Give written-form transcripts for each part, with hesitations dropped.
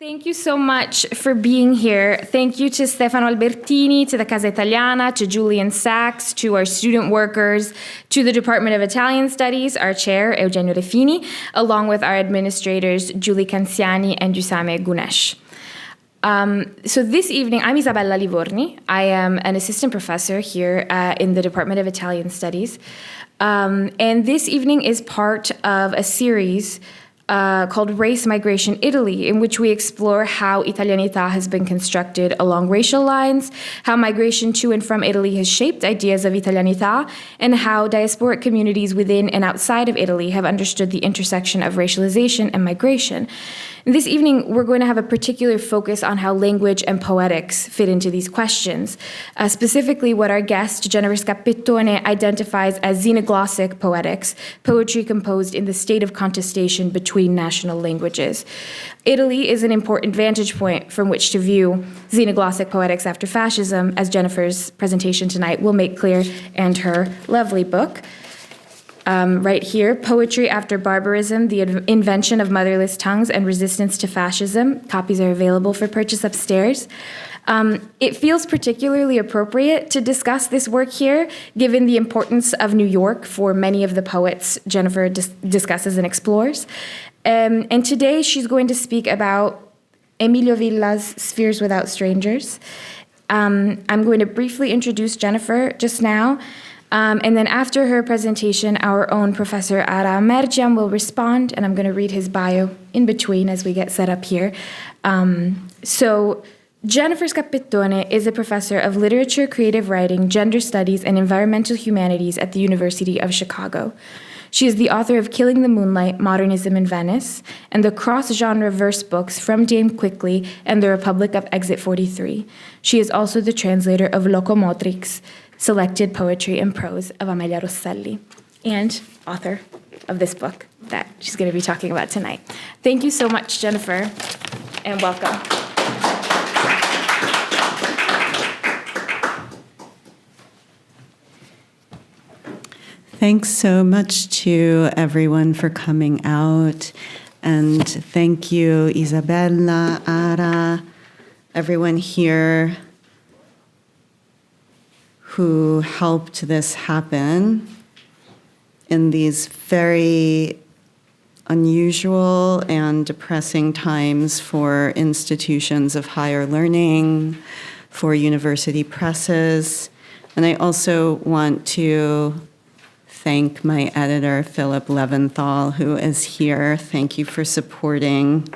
Thank you so much for being here. Thank you to Stefano Albertini, to the Casa Italiana, to Julian Sachs, to our student workers, to the Department of Italian Studies, our chair, Eugenio Refini, along with our administrators, Giulia Canziani and Giuseppe Gunesh. So this evening, I'm Isabella Livorni. I am an assistant professor here in the Department of Italian Studies. And this evening is part of a series called Race, Migration, Italy, in which we explore how Italianità has been constructed along racial lines, how migration to and from Italy has shaped ideas of Italianità, and how diasporic communities within and outside of Italy have understood the intersection of racialization and migration. And this evening, we're going to have a particular focus on how language and poetics fit into these questions, specifically what our guest, Jennifer Scappettone, identifies as xenoglossic poetics, poetry composed in the state of contestation between national languages. Italy is an important vantage point from which to view xenoglossic poetics after fascism, as Jennifer's presentation tonight will make clear, and her lovely book. Right here, Poetry After Barbarism, The Invention of Motherless Tongues and Resistance to Fascism. Copies are available for purchase upstairs. It feels particularly appropriate to discuss this work here, given the importance of New York for many of the poets Jennifer discusses and explores. And today she's going to speak about Emilio Villa's Spheres Without Strangers. I'm going to briefly introduce Jennifer just now. And then after her presentation, our own Professor Ara Merjian will respond, and I'm going to read his bio in between as we get set up here. So Jennifer Scappettone is a professor of literature, creative writing, gender studies, and environmental humanities at the University of Chicago. She is the author of Killing the Moonlight, Modernism in Venice, and the cross-genre verse books From Dame Quickly and The Republic of Exit 43. She is also the translator of Locomotrix, selected poetry and prose of Amelia Rosselli, and author of this book that she's going to be talking about tonight. Thank you so much, Jennifer, and welcome. Thanks so much to everyone for coming out, and thank you, Isabella, Ara, everyone here who helped this happen in these very unusual and depressing times for institutions of higher learning, for university presses. And I also want to thank my editor, Philip Leventhal, who is here. Thank you for supporting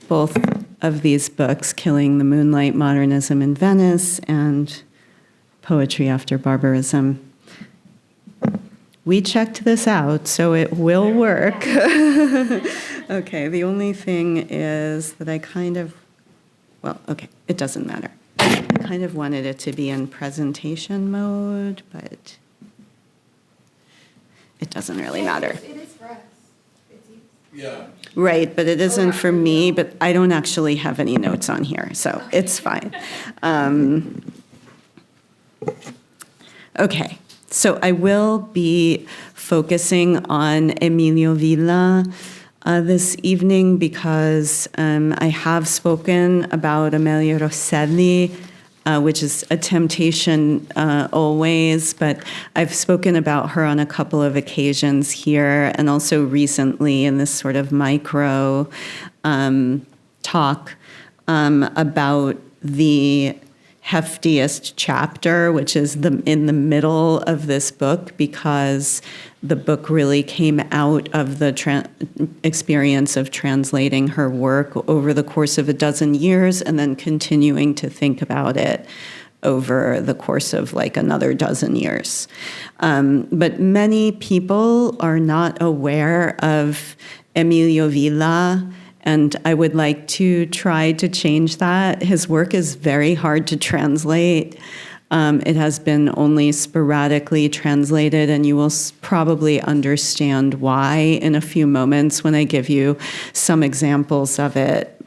both of these books, Killing the Moonlight, Modernism in Venice, and Poetry After Barbarism. We checked this out, so it will work. Okay, the only thing is that it doesn't matter. I kind of wanted it to be in presentation mode, but it doesn't really matter. It is for us. It's easy. Yeah. Right, but it isn't for me, but I don't actually have any notes on here, so it's fine. Okay, so I will be focusing on Emilio Villa this evening because I have spoken about Amelia Rosselli, which is a temptation always, but I've spoken about her on a couple of occasions here and also recently in this sort of micro talk about the heftiest chapter, which is in the middle of this book, because the book really came out of the experience of translating her work over the course of a dozen years and then continuing to think about it over the course of like another dozen years. But many people are not aware of Emilio Villa, and I would like to try to change that. His work is very hard to translate. It has been only sporadically translated, and you will probably understand why in a few moments when I give you some examples of it.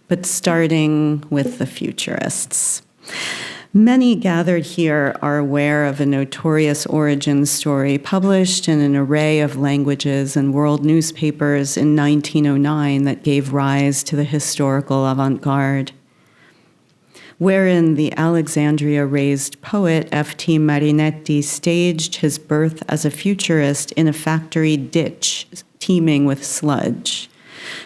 But starting with the futurists. Many gathered here are aware of a notorious origin story published in an array of languages and world newspapers in 1909 that gave rise to the historical avant-garde, wherein the Alexandria-raised poet F.T. Marinetti staged his birth as a futurist in a factory ditch teeming with sludge.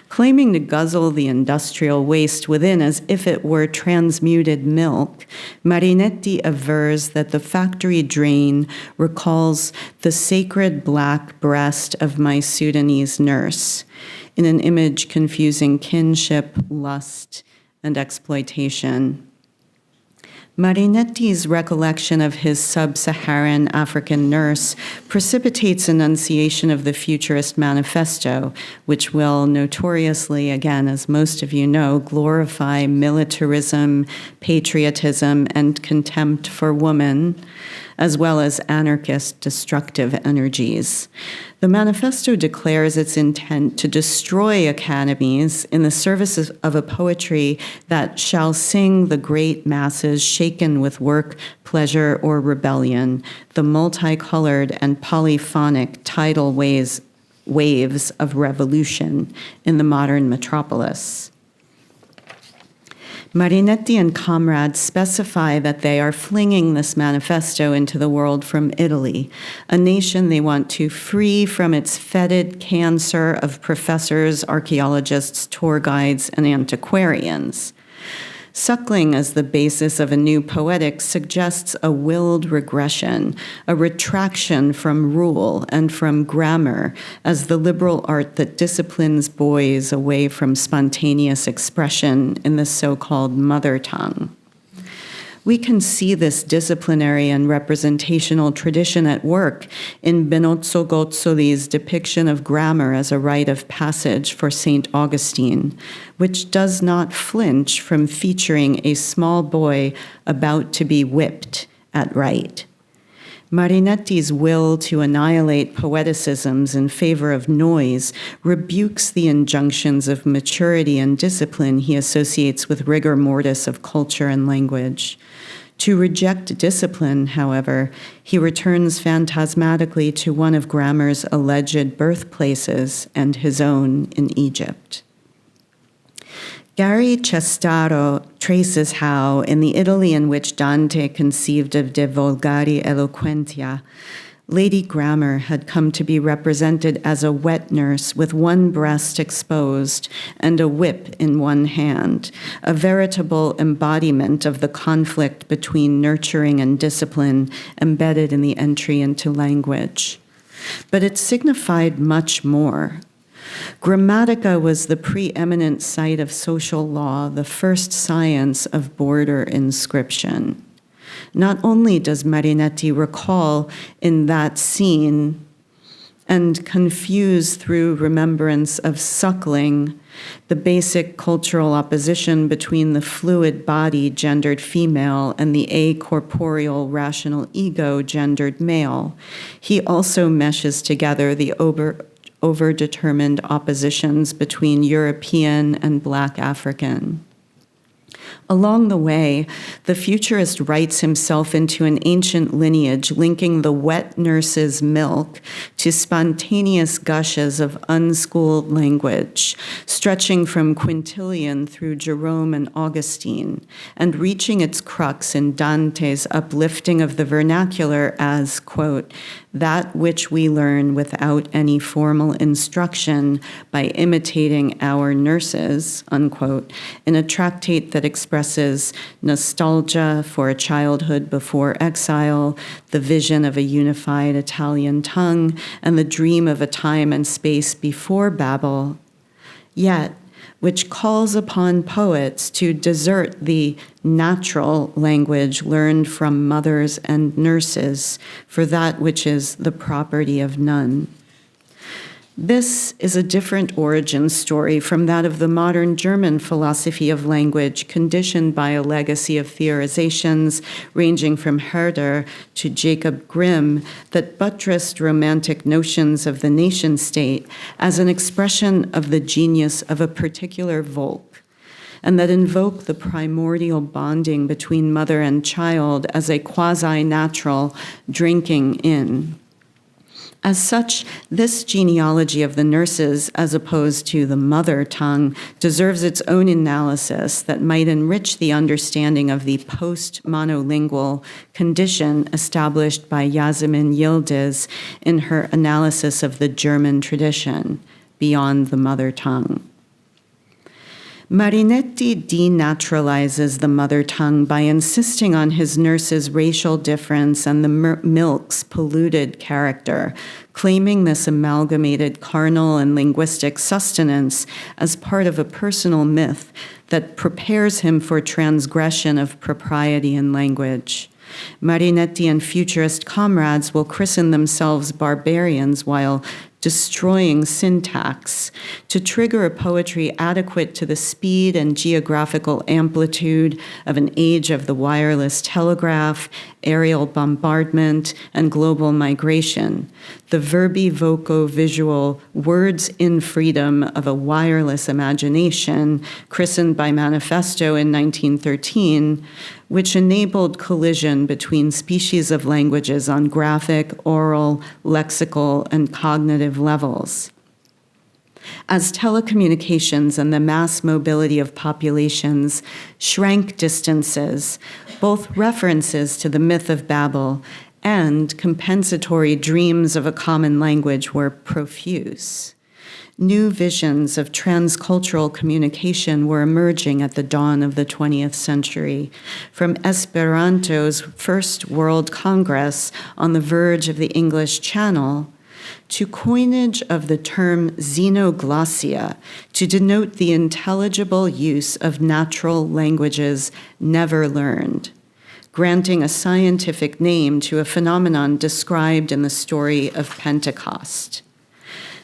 Claiming to guzzle the industrial waste within as if it were transmuted milk, Marinetti avers that the factory drain recalls the sacred black breast of my Sudanese nurse, in an image confusing kinship, lust, and exploitation. Marinetti's recollection of his sub-Saharan African nurse precipitates enunciation of the Futurist Manifesto, which will notoriously, again, as most of you know, glorify militarism, patriotism, and contempt for woman, as well as anarchist destructive energies. The manifesto declares its intent to destroy academies in the service of a poetry that shall sing the great masses shaken with work, pleasure, or rebellion, the multicolored and polyphonic tidal waves of revolution in the modern metropolis. Marinetti and comrades specify that they are flinging this manifesto into the world from Italy, a nation they want to free from its fetid cancer of professors, archaeologists, tour guides, and antiquarians. Suckling as the basis of a new poetics suggests a willed regression, a retraction from rule and from grammar as the liberal art that disciplines boys away from spontaneous expression in the so-called mother tongue. We can see this disciplinary and representational tradition at work in Benozzo Gozzoli's depiction of grammar as a rite of passage for St. Augustine, which does not flinch from featuring a small boy about to be whipped at right. Marinetti's will to annihilate poeticisms in favor of noise rebukes the injunctions of maturity and discipline he associates with rigor mortis of culture and language. To reject discipline, however, he returns phantasmatically to one of grammar's alleged birthplaces and his own in Egypt. Gary Cestaro traces how, in the Italy in which Dante conceived of De Volgari Eloquentia, Lady Grammar had come to be represented as a wet nurse with one breast exposed and a whip in one hand, a veritable embodiment of the conflict between nurturing and discipline embedded in the entry into language. But it signified much more. Grammatica was the preeminent site of social law, the first science of border inscription. Not only does Marinetti recall in that scene and confuse through remembrance of suckling the basic cultural opposition between the fluid body, gendered female, and the acorporeal rational ego, gendered male, he also meshes together the overdetermined oppositions between European and Black African. Along the way, the futurist writes himself into an ancient lineage linking the wet nurse's milk to spontaneous gushes of unschooled language, stretching from Quintilian through Jerome and Augustine, and reaching its crux in Dante's uplifting of the vernacular as, quote, that which we learn without any formal instruction by imitating our nurses, unquote, in a tractate that expresses nostalgia for a childhood before exile, the vision of a unified Italian tongue, and the dream of a time and space before Babel, yet which calls upon poets to desert the natural language learned from mothers and nurses for that which is the property of none. This is a different origin story from that of the modern German philosophy of language, conditioned by a legacy of theorizations ranging from Herder to Jacob Grimm that buttressed romantic notions of the nation-state as an expression of the genius of a particular Volk. and that invoke the primordial bonding between mother and child as a quasi-natural drinking in. As such, this genealogy of the nurses, as opposed to the mother tongue, deserves its own analysis that might enrich the understanding of the post-monolingual condition established by Yasemin Yildiz in her analysis of the German tradition beyond the mother tongue. Marinetti denaturalizes the mother tongue by insisting on his nurse's racial difference and the milk's polluted character, claiming this amalgamated carnal and linguistic sustenance as part of a personal myth that prepares him for transgression of propriety in language. Marinetti and futurist comrades will christen themselves barbarians while destroying syntax to trigger a poetry adequate to the speed and geographical amplitude of an age of the wireless telegraph, aerial bombardment, and global migration. The verbi-voco-visual words in freedom of a wireless imagination, christened by Manifesto in 1913, which enabled collision between species of languages on graphic, oral, lexical, and cognitive levels. As telecommunications and the mass mobility of populations shrank distances, both references to the myth of Babel and compensatory dreams of a common language were profuse. New visions of transcultural communication were emerging at the dawn of the 20th century, from Esperanto's First World Congress on the verge of the English Channel to coinage of the term xenoglossia to denote the intelligible use of natural languages never learned, granting a scientific name to a phenomenon described in the story of Pentecost.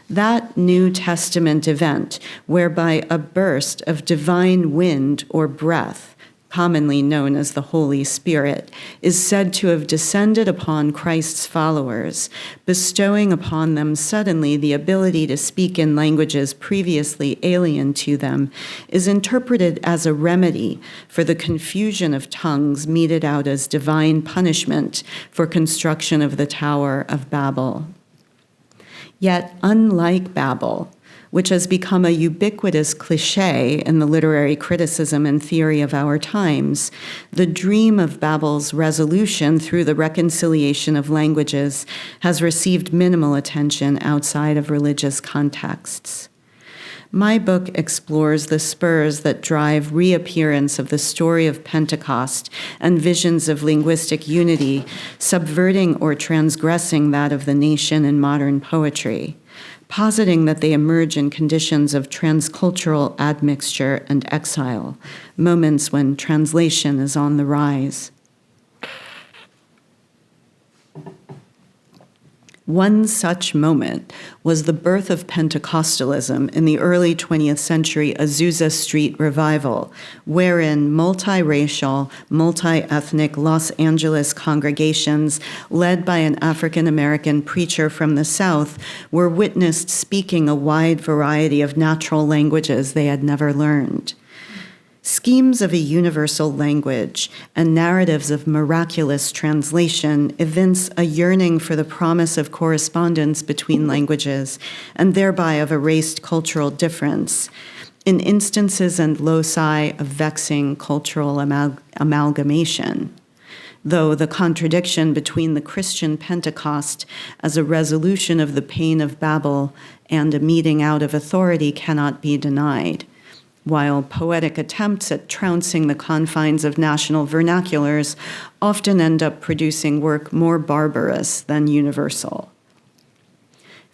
That New Testament event, whereby a burst of divine wind or breath, commonly known as the Holy Spirit, is said to have descended upon Christ's followers, bestowing upon them suddenly the ability to speak in languages previously alien to them, is interpreted as a remedy for the confusion of tongues meted out as divine punishment for construction of the Tower of Babel. Yet, unlike Babel, which has become a ubiquitous cliché in the literary criticism and theory of our times, the dream of Babel's resolution through the reconciliation of languages has received minimal attention outside of religious contexts. My book explores the spurs that drive reappearance of the story of Pentecost and visions of linguistic unity, subverting or transgressing that of the nation in modern poetry, positing that they emerge in conditions of transcultural admixture and exile, moments when translation is on the rise. One such moment was the birth of Pentecostalism in the early 20th century Azusa Street revival, wherein multiracial, multi-ethnic Los Angeles congregations led by an African-American preacher from the South were witnessed speaking a wide variety of natural languages they had never learned. Schemes of a universal language and narratives of miraculous translation evince a yearning for the promise of correspondence between languages and thereby of erased cultural difference in instances and loci of vexing cultural amalgamation. Though the contradiction between the Christian Pentecost as a resolution of the pain of Babel and a meting out of authority cannot be denied, while poetic attempts at trouncing the confines of national vernaculars often end up producing work more barbarous than universal.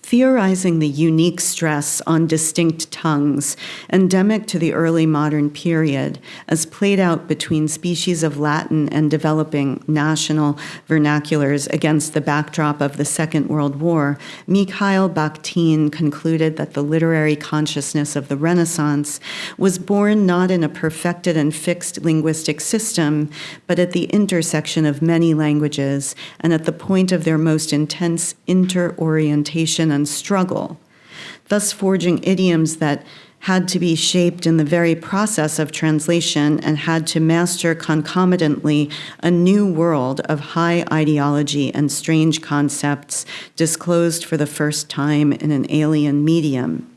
Theorizing the unique stress on distinct tongues, endemic to the early modern period, as played out between species of Latin and developing national vernaculars against the backdrop of the Second World War, Mikhail Bakhtin concluded that the literary consciousness of the Renaissance was born not in a perfected and fixed linguistic system, but at the intersection of many languages and at the point of their most intense interorientation and struggle, thus forging idioms that had to be shaped in the very process of translation and had to master concomitantly a new world of high ideology and strange concepts disclosed for the first time in an alien medium.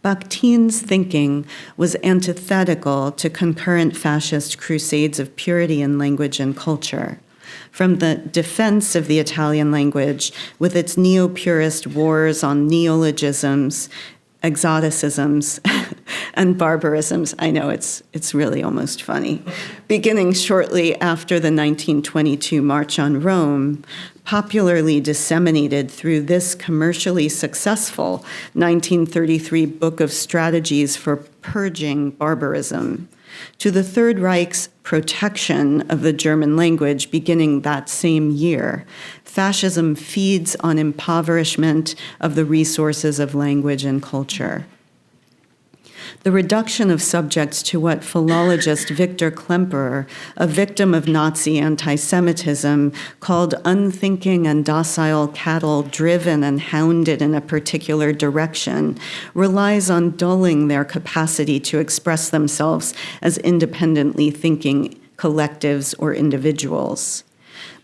Bakhtin's thinking was antithetical to concurrent fascist crusades of purity in language and culture. From the defense of the Italian language, with its neo-purist wars on neologisms, exoticisms, and barbarisms, I know it's really almost funny, beginning shortly after the 1922 March on Rome, popularly disseminated through this commercially successful 1933 book of strategies for purging barbarism, to the Third Reich's protection of the German language beginning that same year. Fascism feeds on impoverishment of the resources of language and culture. The reduction of subjects to what philologist Victor Klemperer, a victim of Nazi anti-Semitism, called unthinking and docile cattle driven and hounded in a particular direction, relies on dulling their capacity to express themselves as independently thinking collectives or individuals.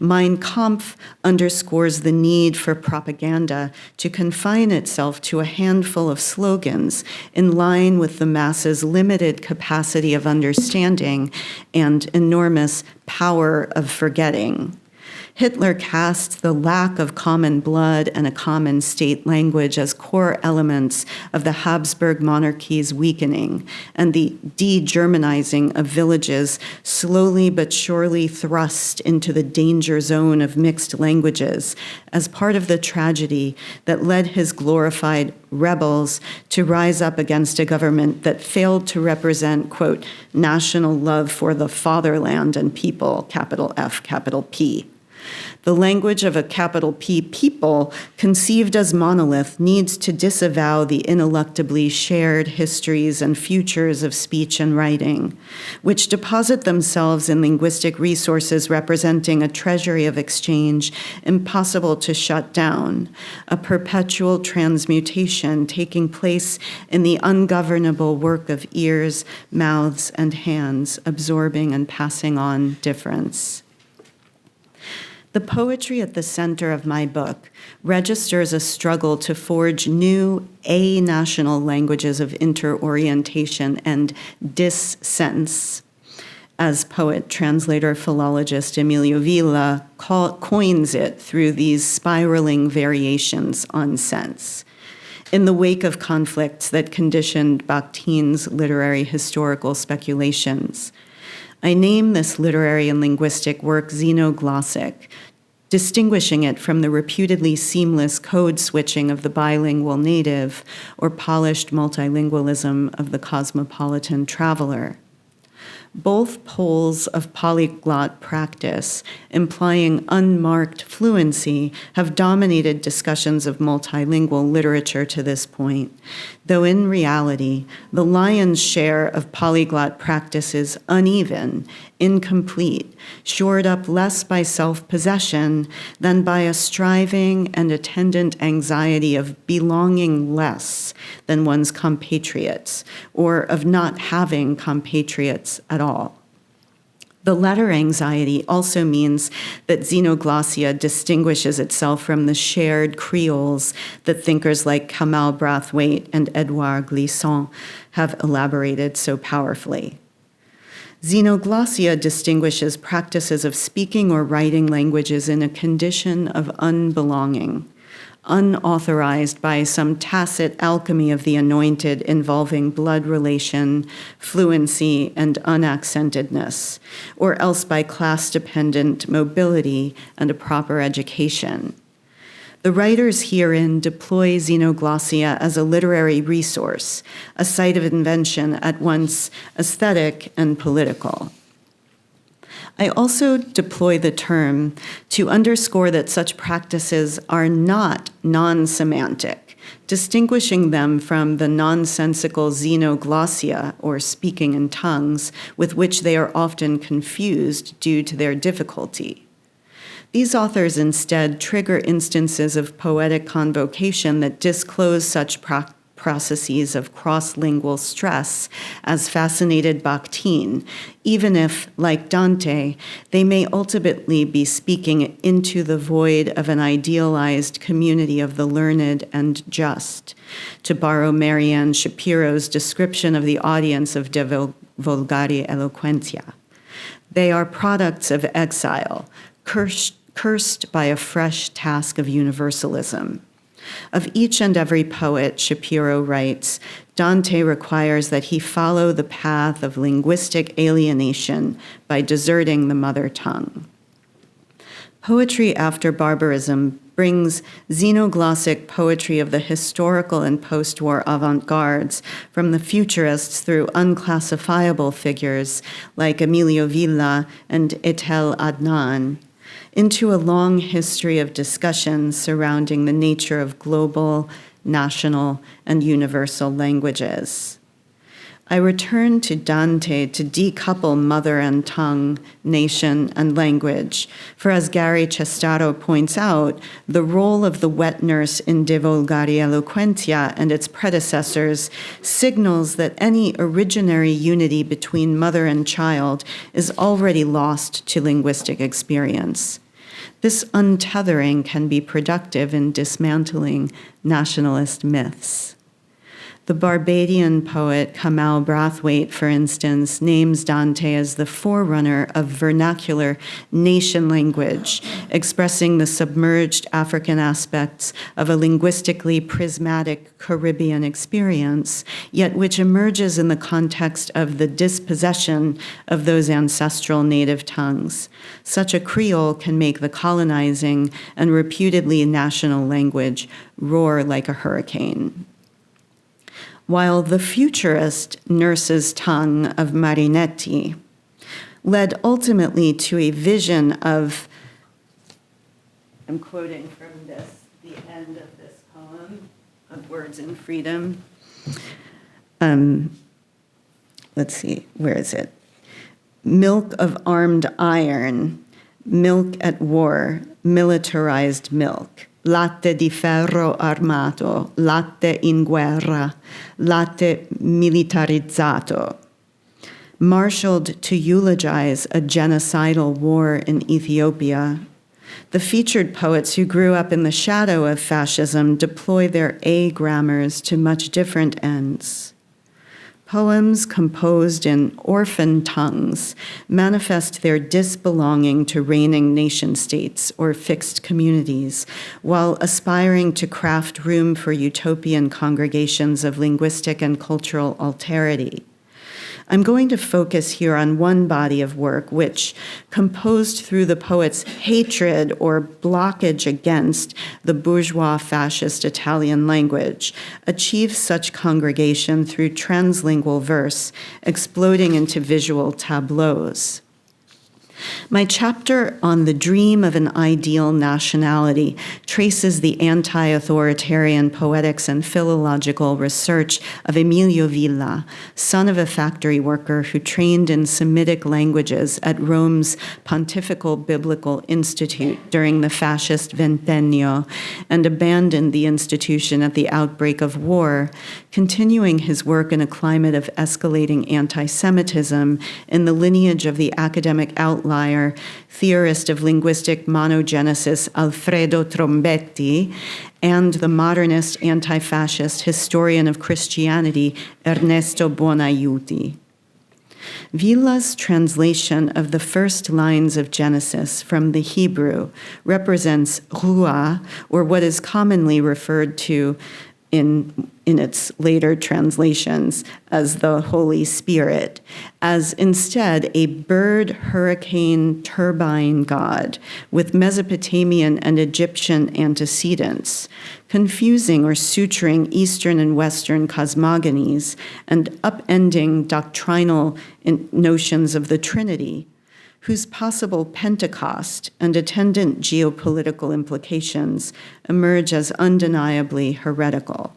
Mein Kampf underscores the need for propaganda to confine itself to a handful of slogans in line with the masses' limited capacity of understanding and enormous power of forgetting. Hitler cast the lack of common blood and a common state language as core elements of the Habsburg monarchy's weakening, and the de-Germanizing of villages slowly but surely thrust into the danger zone of mixed languages as part of the tragedy that led his glorified rebels to rise up against a government that failed to represent, quote, national love for the fatherland and people, capital F, capital P. The language of a capital P people, conceived as monolith, needs to disavow the ineluctably shared histories and futures of speech and writing, which deposit themselves in linguistic resources representing a treasury of exchange impossible to shut down, a perpetual transmutation taking place in the ungovernable work of ears, mouths, and hands, absorbing and passing on difference. The poetry at the center of my book registers a struggle to forge new a-national languages of interorientation and dissense, as poet, translator, philologist Emilio Villa coins it through these spiraling variations on sense. In the wake of conflicts that conditioned Bakhtin's literary historical speculations, I name this literary and linguistic work xenoglossic, distinguishing it from the reputedly seamless code switching of the bilingual native or polished multilingualism of the cosmopolitan traveler. Both poles of polyglot practice, implying unmarked fluency, have dominated discussions of multilingual literature to this point, though in reality, the lion's share of polyglot practice is uneven, incomplete, shored up less by self-possession than by a striving and attendant anxiety of belonging less than one's compatriots, or of not having compatriots at all. The latter anxiety also means that xenoglossia distinguishes itself from the shared creoles that thinkers like Kamal Brathwaite and Edouard Glissant have elaborated so powerfully. Xenoglossia distinguishes practices of speaking or writing languages in a condition of unbelonging, unauthorized by some tacit alchemy of the anointed involving blood relation, fluency, and unaccentedness, or else by class-dependent mobility and a proper education. The writers herein deploy xenoglossia as a literary resource, a site of invention at once aesthetic and political. I also deploy the term to underscore that such practices are not non-semantic, distinguishing them from the nonsensical xenoglossia, or speaking in tongues, with which they are often confused due to their difficulty. These authors instead trigger instances of poetic convocation that disclose such processes of cross-lingual stress as fascinated Bakhtin, even if, like Dante, they may ultimately be speaking into the void of an idealized community of the learned and just, to borrow Marianne Shapiro's description of the audience of De Vulgari Eloquentia. They are products of exile, cursed by a fresh task of universalism. Of each and every poet, Shapiro writes, Dante requires that he follow the path of linguistic alienation by deserting the mother tongue. Poetry After Barbarism brings xenoglossic poetry of the historical and post-war avant-gardes from the futurists through unclassifiable figures like Emilio Villa and Etel Adnan into a long history of discussions surrounding the nature of global, national, and universal languages. I return to Dante to decouple mother and tongue, nation, and language, for as Gary Cestaro points out, the role of the wet nurse in De Vulgari Eloquentia and its predecessors signals that any originary unity between mother and child is already lost to linguistic experience. This untethering can be productive in dismantling nationalist myths. The Barbadian poet Kamau Brathwaite, for instance, names Dante as the forerunner of vernacular nation language, expressing the submerged African aspects of a linguistically prismatic Caribbean experience, yet which emerges in the context of the dispossession of those ancestral native tongues. Such a Creole can make the colonizing and reputedly national language roar like a hurricane. While the futurist nurse's tongue of Marinetti led ultimately to a vision of, I'm quoting from this, the end of this poem of Words in Freedom. Let's see, where is it? Milk of armed iron, milk at war, militarized milk. Latte di ferro armato, latte in guerra, latte militarizzato. Marshaled to eulogize a genocidal war in Ethiopia, the featured poets who grew up in the shadow of fascism deploy their A grammars to much different ends. Poems composed in orphan tongues manifest their disbelonging to reigning nation-states or fixed communities, while aspiring to craft room for utopian congregations of linguistic and cultural alterity. I'm going to focus here on one body of work which, composed through the poet's hatred or blockage against the bourgeois fascist Italian language, achieves such congregation through translingual verse, exploding into visual tableaus. My chapter on the dream of an ideal nationality traces the anti-authoritarian poetics and philological research of Emilio Villa, son of a factory worker who trained in Semitic languages at Rome's Pontifical Biblical Institute during the fascist Ventennio and abandoned the institution at the outbreak of war, continuing his work in a climate of escalating anti-Semitism in the lineage of the academic outlier, theorist of linguistic monogenesis Alfredo Trombetti, and the modernist anti-fascist historian of Christianity Ernesto Buonaiuti. Villa's translation of the first lines of Genesis from the Hebrew represents Ruah, or what is commonly referred to in its later translations as the Holy Spirit, as instead a bird, hurricane, turbine god with Mesopotamian and Egyptian antecedents, confusing or suturing Eastern and Western cosmogonies and upending doctrinal notions of the Trinity, whose possible Pentecost and attendant geopolitical implications emerge as undeniably heretical.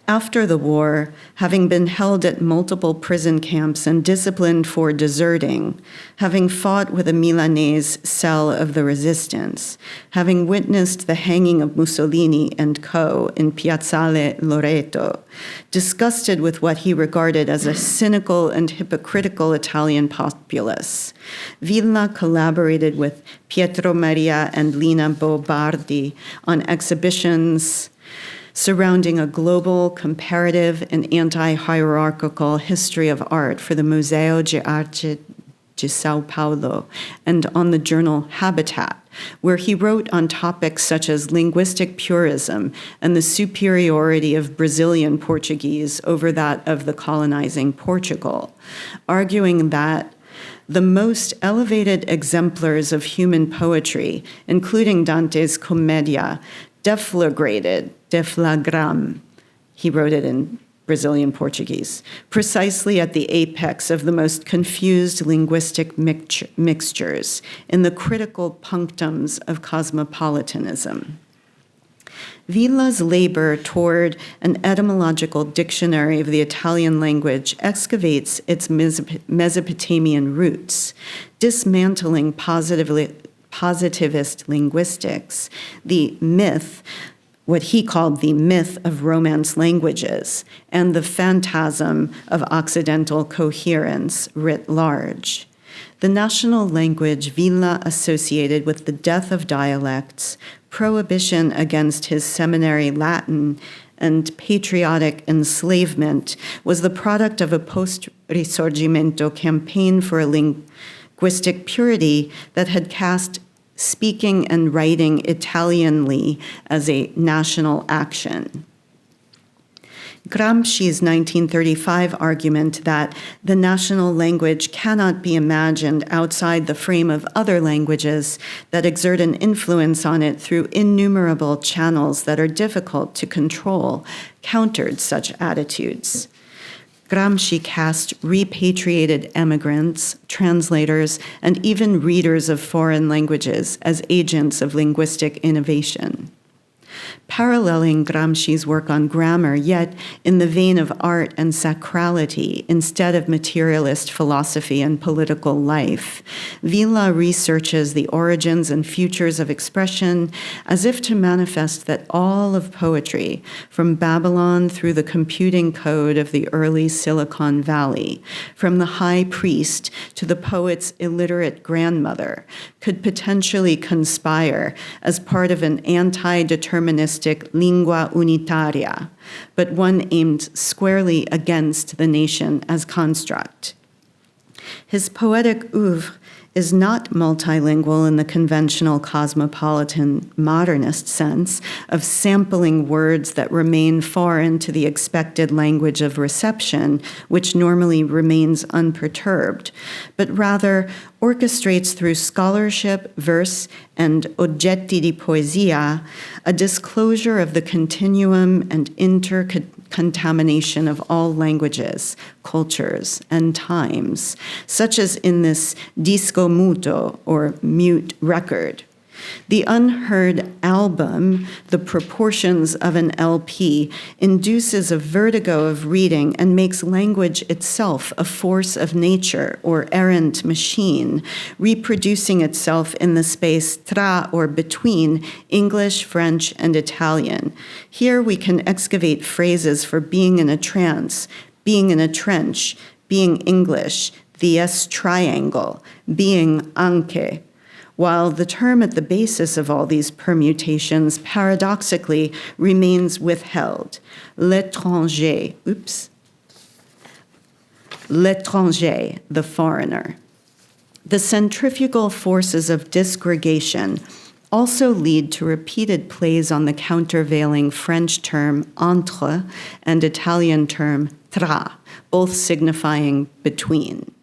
After the war, having been held at multiple prison camps and disciplined for deserting, having fought with a Milanese cell of the resistance, having witnessed the hanging of Mussolini and co. in Piazzale Loreto, disgusted with what he regarded as a cynical and hypocritical Italian populace, Villa collaborated with Pietro Maria and Lina Bobardi on exhibitions surrounding a global, comparative, and anti-hierarchical history of art for the Museo de Arte de Sao Paulo and on the journal Habitat, where he wrote on topics such as linguistic purism and the superiority of Brazilian Portuguese over that of the colonizing Portugal, arguing that the most elevated exemplars of human poetry, including Dante's Commedia, deflagram, he wrote it in Brazilian Portuguese, precisely at the apex of the most confused linguistic mixtures in the critical punctums of cosmopolitanism. Villa's labor toward an etymological dictionary of the Italian language excavates its Mesopotamian roots, dismantling positivist linguistics, the myth, what he called the myth of Romance languages, and the phantasm of Occidental coherence writ large. The national language Villa associated with the death of dialects, prohibition against his seminary Latin, and patriotic enslavement was the product of a post-Risorgimento campaign for a linguistic purity that had cast speaking and writing Italianly as a national action. Gramsci's 1935 argument that the national language cannot be imagined outside the frame of other languages that exert an influence on it through innumerable channels that are difficult to control countered such attitudes. Gramsci cast repatriated emigrants, translators, and even readers of foreign languages as agents of linguistic innovation. Paralleling Gramsci's work on grammar, yet in the vein of art and sacrality instead of materialist philosophy and political life, Villa researches the origins and futures of expression as if to manifest that all of poetry, from Babylon through the computing code of the early Silicon Valley, from the high priest to the poet's illiterate grandmother, could potentially conspire as part of an anti-deterministic lingua unitaria, but one aimed squarely against the nation as construct. His poetic oeuvre is not multilingual in the conventional cosmopolitan modernist sense of sampling words that remain foreign to the expected language of reception, which normally remains unperturbed, but rather orchestrates through scholarship, verse, and oggetti di poesia a disclosure of the continuum and intercontamination of all languages, cultures, and times, such as in this disco muto, or mute record. The unheard album, the proportions of an LP, induces a vertigo of reading and makes language itself a force of nature or errant machine, reproducing itself in the space tra, or between, English, French, and Italian. Here we can excavate phrases for being in a trance, being in a trench, being English, the S triangle, being anche, while the term at the basis of all these permutations paradoxically remains withheld, l'étranger, l'étranger, the foreigner. The centrifugal forces of disgregation also lead to repeated plays on the countervailing French term entre and Italian term tra, both signifying between.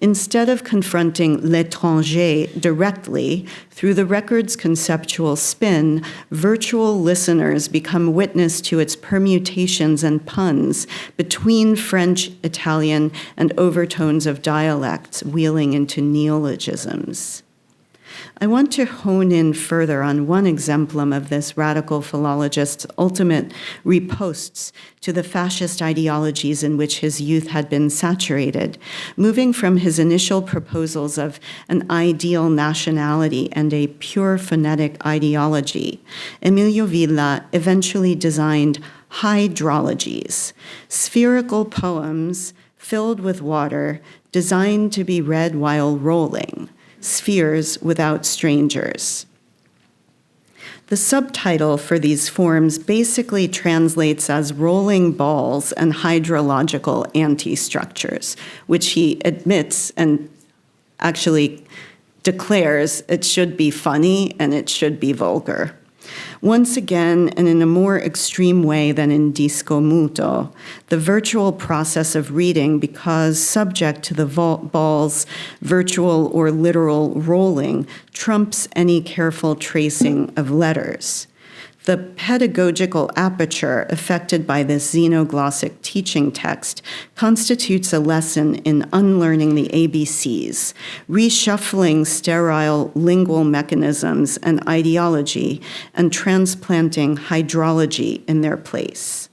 Instead of confronting l'étranger directly, through the record's conceptual spin, virtual listeners become witness to its permutations and puns between French, Italian, and overtones of dialects wheeling into neologisms. I want to hone in further on one exemplum of this radical philologist's ultimate ripostes to the fascist ideologies in which his youth had been saturated, moving from his initial proposals of an ideal nationality and a pure phonetic ideology. Emilio Villa eventually designed hydrologies, spherical poems filled with water, designed to be read while rolling, spheres without strangers. The subtitle for these forms basically translates as rolling balls and hydrological anti-structures, which he admits and actually declares it should be funny and it should be vulgar. Once again, and in a more extreme way than in Disco Muto, the virtual process of reading, because subject to the ball's virtual or literal rolling, trumps any careful tracing of letters. The pedagogical aperture affected by this xenoglossic teaching text constitutes a lesson in unlearning the ABCs, reshuffling sterile lingual mechanisms and ideology, and transplanting hydrology in their place.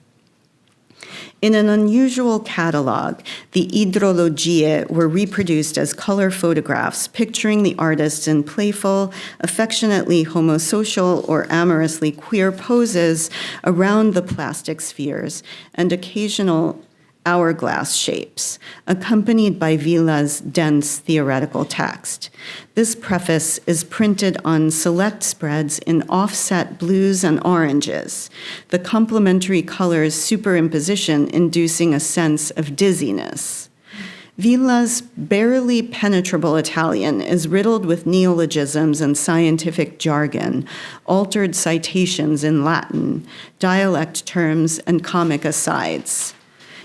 In an unusual catalog, the idrologie were reproduced as color photographs picturing the artists in playful, affectionately homosocial or amorously queer poses around the plastic spheres and occasional hourglass shapes, accompanied by Villa's dense theoretical text. This preface is printed on select spreads in offset blues and oranges, the complementary colors superimposition inducing a sense of dizziness. Villa's barely penetrable Italian is riddled with neologisms and scientific jargon, altered citations in Latin, dialect terms, and comic asides.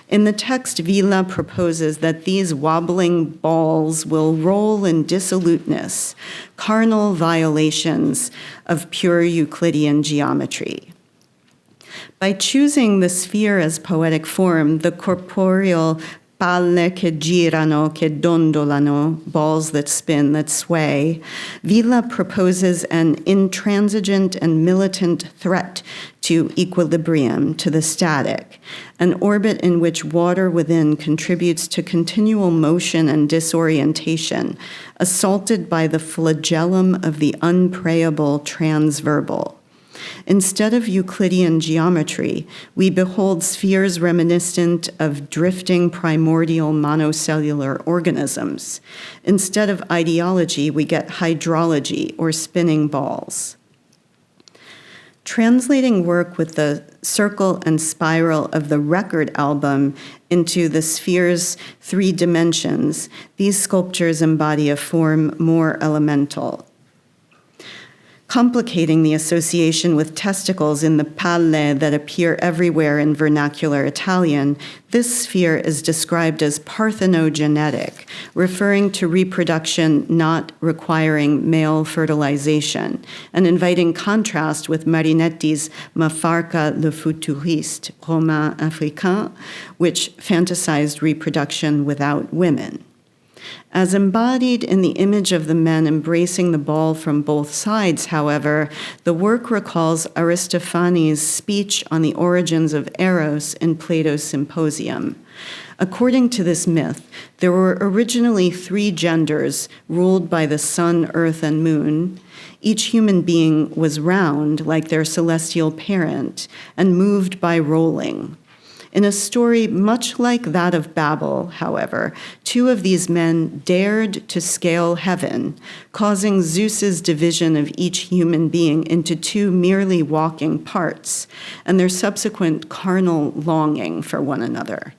In the text, Villa proposes that these wobbling balls will roll in dissoluteness, carnal violations of pure Euclidean geometry. By choosing the sphere as poetic form, the corporeal palle che girano, che dondolano, balls that spin, that sway, Villa proposes an intransigent and militant threat to equilibrium, to the static, an orbit in which water within contributes to continual motion and disorientation, assaulted by the flagellum of the unprayable transverbal. Instead of Euclidean geometry, we behold spheres reminiscent of drifting primordial monocellular organisms. Instead of ideology, we get hydrology or spinning balls. Translating work with the circle and spiral of the record album into the sphere's 3 dimensions, these sculptures embody a form more elemental. Complicating the association with testicles in the palle that appear everywhere in vernacular Italian, this sphere is described as parthenogenetic, referring to reproduction not requiring male fertilization, and inviting contrast with Marinetti's Mafarca le futuriste, roman africain, which fantasized reproduction without women. As embodied in the image of the men embracing the ball from both sides, however, the work recalls Aristophanes' speech on the origins of Eros in Plato's Symposium. According to this myth, there were originally 3 genders ruled by the sun, earth, and moon. Each human being was round, like their celestial parent, and moved by rolling. In a story much like that of Babel, however, 2 of these men dared to scale heaven, causing Zeus's division of each human being into 2 merely walking parts, and their subsequent carnal longing for one another.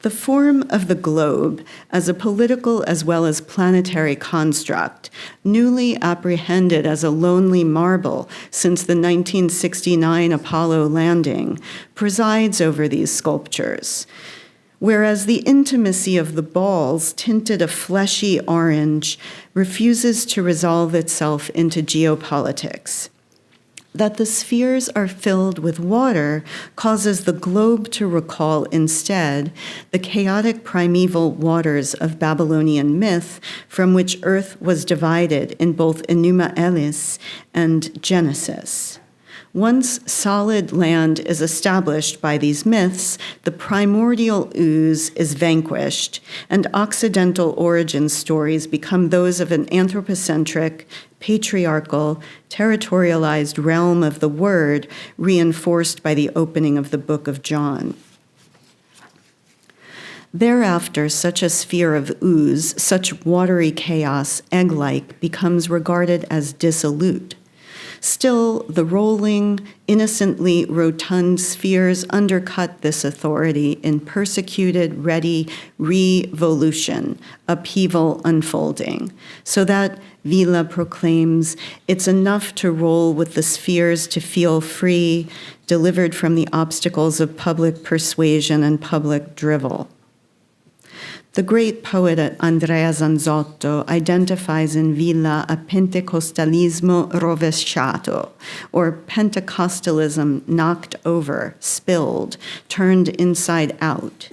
The form of the globe as a political as well as planetary construct, newly apprehended as a lonely marble since the 1969 Apollo landing, presides over these sculptures, whereas the intimacy of the balls, tinted a fleshy orange, refuses to resolve itself into geopolitics. That the spheres are filled with water causes the globe to recall instead the chaotic primeval waters of Babylonian myth from which Earth was divided in both Enuma Elis and Genesis. Once solid land is established by these myths, the primordial ooze is vanquished, and Occidental origin stories become those of an anthropocentric, patriarchal, territorialized realm of the word, reinforced by the opening of the Book of John. Thereafter, such a sphere of ooze, such watery chaos, egg-like, becomes regarded as dissolute. Still, the rolling, innocently rotund spheres undercut this authority in persecuted, ready revolution, upheaval unfolding, so that Villa proclaims, it's enough to roll with the spheres to feel free, delivered from the obstacles of public persuasion and public drivel. The great poet Andrea Zanzotto identifies in Villa a pentecostalismo rovesciato, or Pentecostalism knocked over, spilled, turned inside out.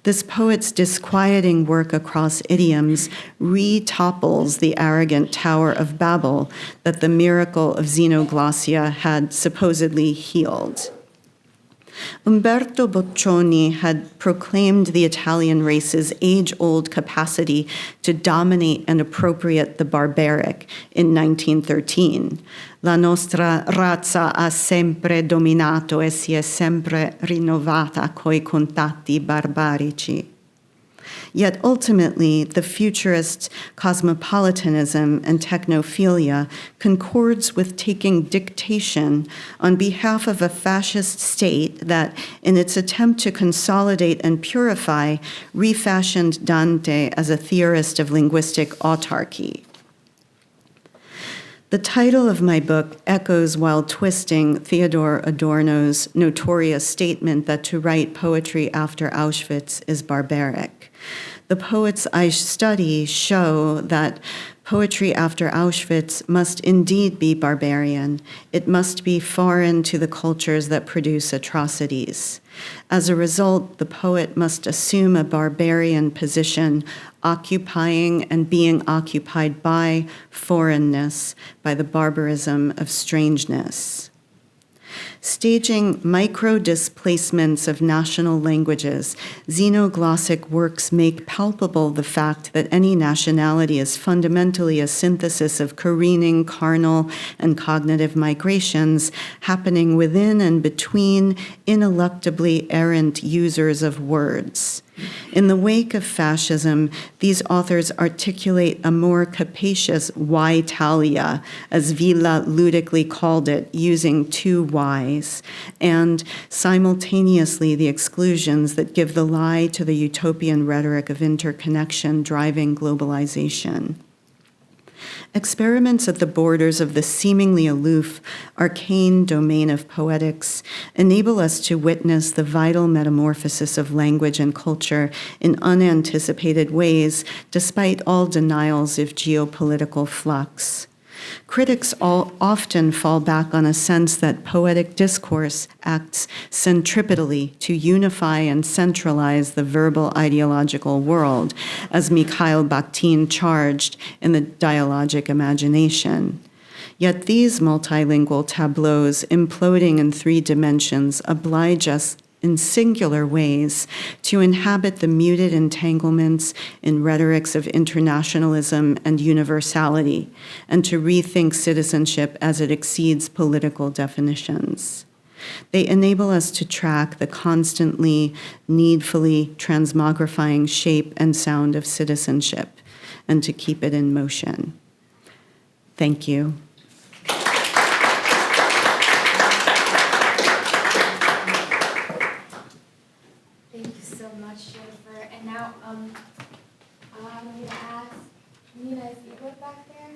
This poet's disquieting work across idioms re-topples the arrogant Tower of Babel that the miracle of xenoglossia had supposedly healed. Umberto Boccioni had proclaimed the Italian race's age-old capacity to dominate and appropriate the barbaric in 1913. La nostra razza ha sempre dominato e si è sempre rinnovata coi contatti barbarici. Yet ultimately, the futurist cosmopolitanism and technophilia concords with taking dictation on behalf of a fascist state that, in its attempt to consolidate and purify, refashioned Dante as a theorist of linguistic autarky. The title of my book echoes while twisting Theodor Adorno's notorious statement that to write poetry after Auschwitz is barbaric. The poets I study show that poetry after Auschwitz must indeed be barbarian. It must be foreign to the cultures that produce atrocities. As a result, the poet must assume a barbarian position, occupying and being occupied by foreignness, by the barbarism of strangeness. Staging micro-displacements of national languages, xenoglossic works make palpable the fact that any nationality is fundamentally a synthesis of careening, carnal, and cognitive migrations happening within and between ineluctably errant users of words. In the wake of fascism, these authors articulate a more capacious Ytalia, as Villa ludically called it, using two Ys, and simultaneously the exclusions that give the lie to the utopian rhetoric of interconnection driving globalization. Experiments at the borders of the seemingly aloof, arcane domain of poetics enable us to witness the vital metamorphosis of language and culture in unanticipated ways, despite all denials of geopolitical flux. Critics often fall back on a sense that poetic discourse acts centripetally to unify and centralize the verbal ideological world, as Mikhail Bakhtin charged in the dialogic imagination. Yet these multilingual tableaus imploding in three dimensions oblige us in singular ways to inhabit the muted entanglements in rhetorics of internationalism and universality, and to rethink citizenship as it exceeds political definitions. They enable us to track the constantly, needfully transmogrifying shape and sound of citizenship, and to keep it in motion. Thank you. Now, I'm going to ask Nina, is Igor back there?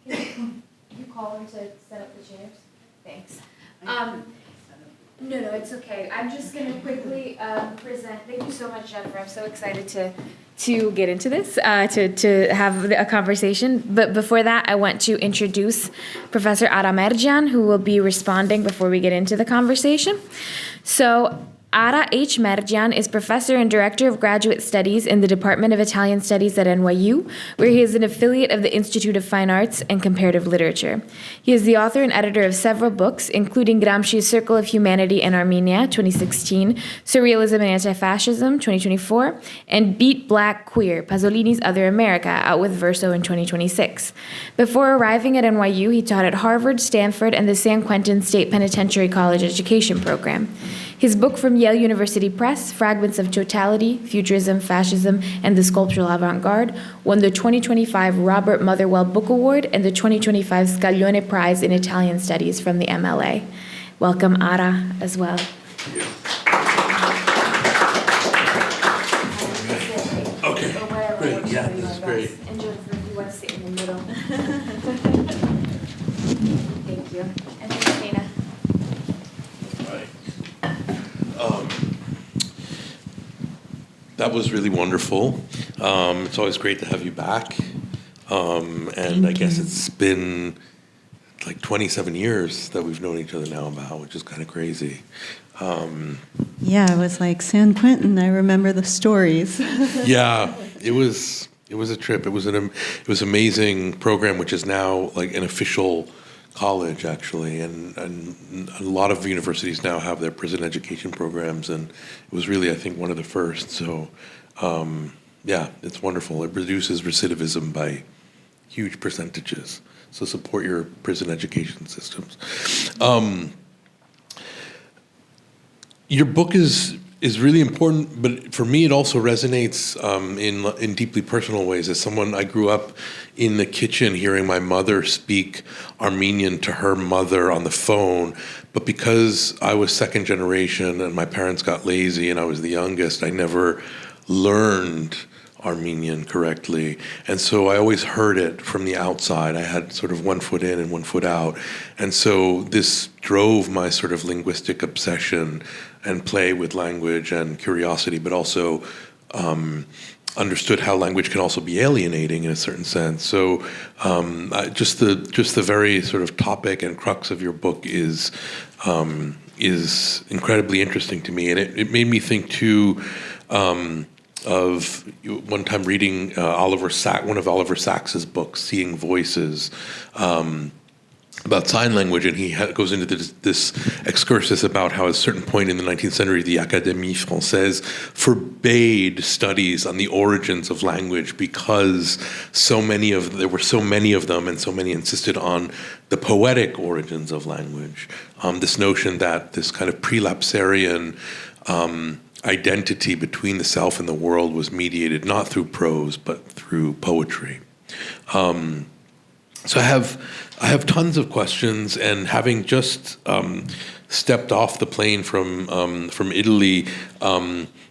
Can you call him to set up the chairs? Thanks. No, it's okay. I'm just going to quickly present. Thank you so much, Jennifer. I'm so excited to get into this, to have a conversation. But before that, I want to introduce Professor Ara Merjian, who will be responding before we get into the conversation. So Ara H. Merjian is professor and director of graduate studies in the Department of Italian Studies at NYU, where he is an affiliate of the Institute of Fine Arts and Comparative Literature. He is the author and editor of several books, including Gramsci's Circle of Humanity in Armenia, 2016, Surrealism and Anti-Fascism, 2024, and Beat Black Queer, Pasolini's Other America, out with Verso in 2026. Before arriving at NYU, he taught at Harvard, Stanford, and the San Quentin State Penitentiary College Education Program. His book from Yale University Press, Fragments of Totality, Futurism, Fascism, and the Sculptural Avant-Garde, won the 2025 Robert Motherwell Book Award and the 2025 Scaglione Prize in Italian Studies from the MLA. Welcome, Ara, as well. Okay, great. Yeah, this is great. And Jennifer, if you want to sit in the middle. Thank you. And then Dana. That was really wonderful. It's always great to have you back. And I guess it's been like 27 years that we've known each other now about, which is kind of crazy. Yeah, it was like San Quentin. I remember the stories. Yeah, it was a trip. It was an amazing program, which is now like an official college, actually, and a lot of universities now have their prison education programs, and it was really, I think, one of the first. So, yeah, it's wonderful. It reduces recidivism by huge percentages. So support your prison education systems. Your book is really important, but for me, it also resonates in deeply personal ways. As someone, I grew up in the kitchen hearing my mother speak Armenian to her mother on the phone, but because I was second generation and my parents got lazy and I was the youngest, I never learned Armenian correctly. And so I always heard it from the outside. I had sort of one foot in and one foot out. And so this drove my sort of linguistic obsession and play with language and curiosity, but also understood how language can also be alienating in a certain sense. So just the very sort of topic and crux of your book is incredibly interesting to me, and it made me think too of one time reading one of Oliver Sacks's books, Seeing Voices, about sign language, and he goes into this excursus about how at a certain point in the 19th century, the Académie Française forbade studies on the origins of language because there were so many of them, and so many insisted on the poetic origins of language. This notion that this kind of prelapsarian identity between the self and the world was mediated not through prose but through poetry. So I have tons of questions, and having just stepped off the plane from Italy,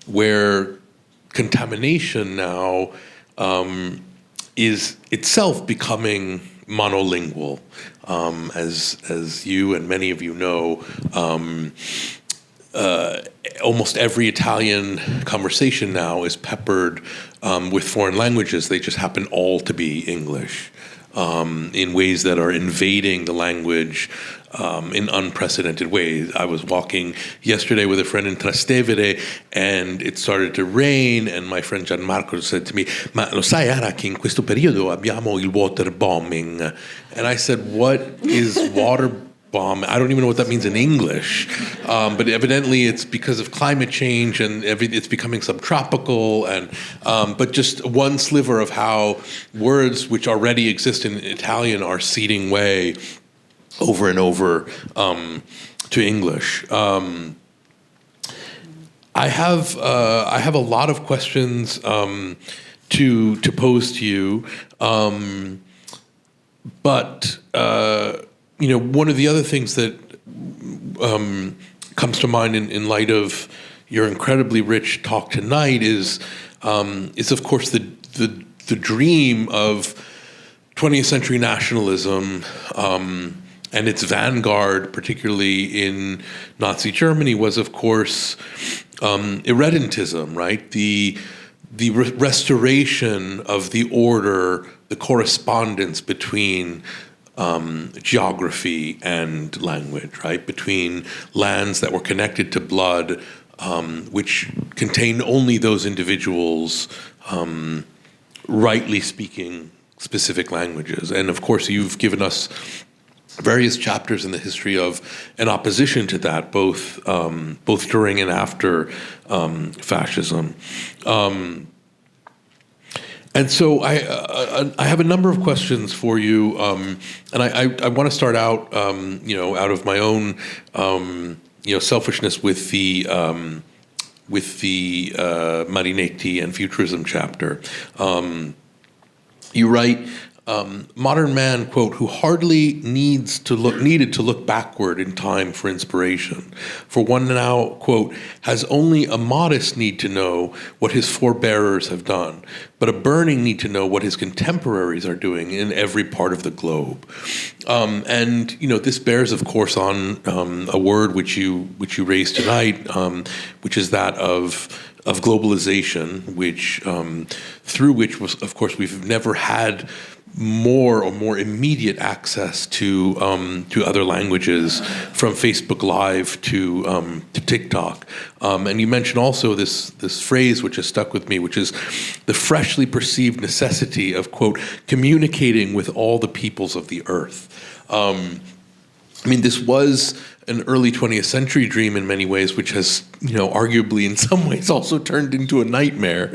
where contamination now is itself becoming monolingual, as you and many of you know. Almost every Italian conversation now is peppered with foreign languages. They just happen all to be English. In ways that are invading the language in unprecedented ways. I was walking yesterday with a friend in Trastevere, and it started to rain, and my friend Gianmarco said to me, "Ma lo sai, Ara, che in questo periodo abbiamo il water bombing?" And I said, "What is water bomb?" I don't even know what that means in English, but evidently it's because of climate change and it's becoming subtropical. And but just one sliver of how words which already exist in Italian are ceding way over and over to English. I have a lot of questions to pose to you, but. One of the other things that comes to mind in light of your incredibly rich talk tonight is of course the dream of 20th century nationalism and its vanguard, particularly in Nazi Germany, was, of course, irredentism, right? The restoration of the order, the correspondence between geography and language, right? Between lands that were connected to blood, which contained only those individuals rightly speaking specific languages. And of course, you've given us various chapters in the history of an opposition to that, both during and after fascism. And so I have a number of questions for you, and I want to start out, out of my own, selfishness with the Marinetti and futurism chapter. You write, modern man, quote, who hardly needed to look backward in time for inspiration. For one now, quote, has only a modest need to know what his forebearers have done, but a burning need to know what his contemporaries are doing in every part of the globe. And this bears, of course, on a word which you raised tonight, which is that of globalization, which through which was, of course, we've never had more immediate access to other languages, from Facebook Live to TikTok. And you mentioned also this phrase which has stuck with me, which is the freshly perceived necessity of, quote, communicating with all the peoples of the earth. This was an early 20th century dream in many ways, which has, arguably in some ways also turned into a nightmare.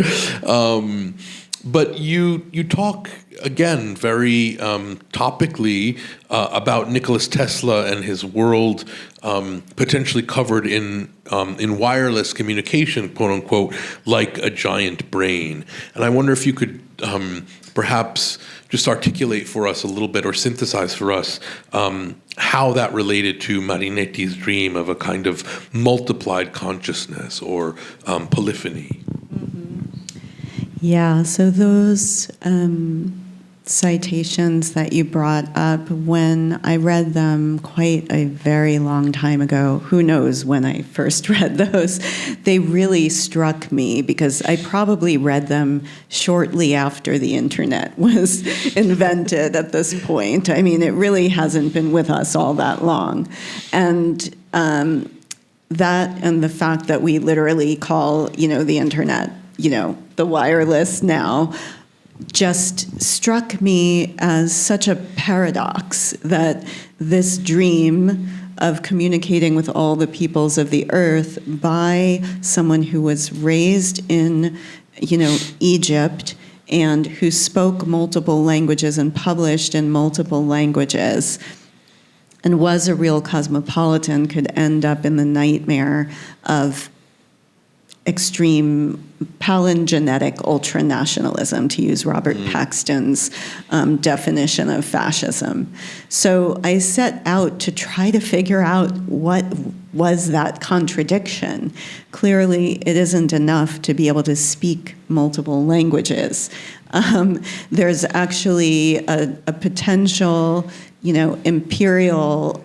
But you talk, again, very topically about Nikola Tesla and his world potentially covered in wireless communication, quote unquote, like a giant brain. And I wonder if you could perhaps just articulate for us a little bit, or synthesize for us, how that related to Marinetti's dream of a kind of multiplied consciousness, or polyphony. Yeah, so those citations that you brought up, when I read them quite a very long time ago, who knows when I first read those, they really struck me, because I probably read them shortly after the internet was invented at this point. It really hasn't been with us all that long. And that, and the fact that we literally call, the internet, the wireless now, just struck me as such a paradox, that this dream of communicating with all the peoples of the earth by someone who was raised in, Egypt, and who spoke multiple languages and published in multiple languages, and was a real cosmopolitan, could end up in the nightmare of extreme palingenetic ultranationalism, to use Robert Paxton's definition of fascism. So I set out to try to figure out what was that contradiction. Clearly, it isn't enough to be able to speak multiple languages. There's actually a potential, imperial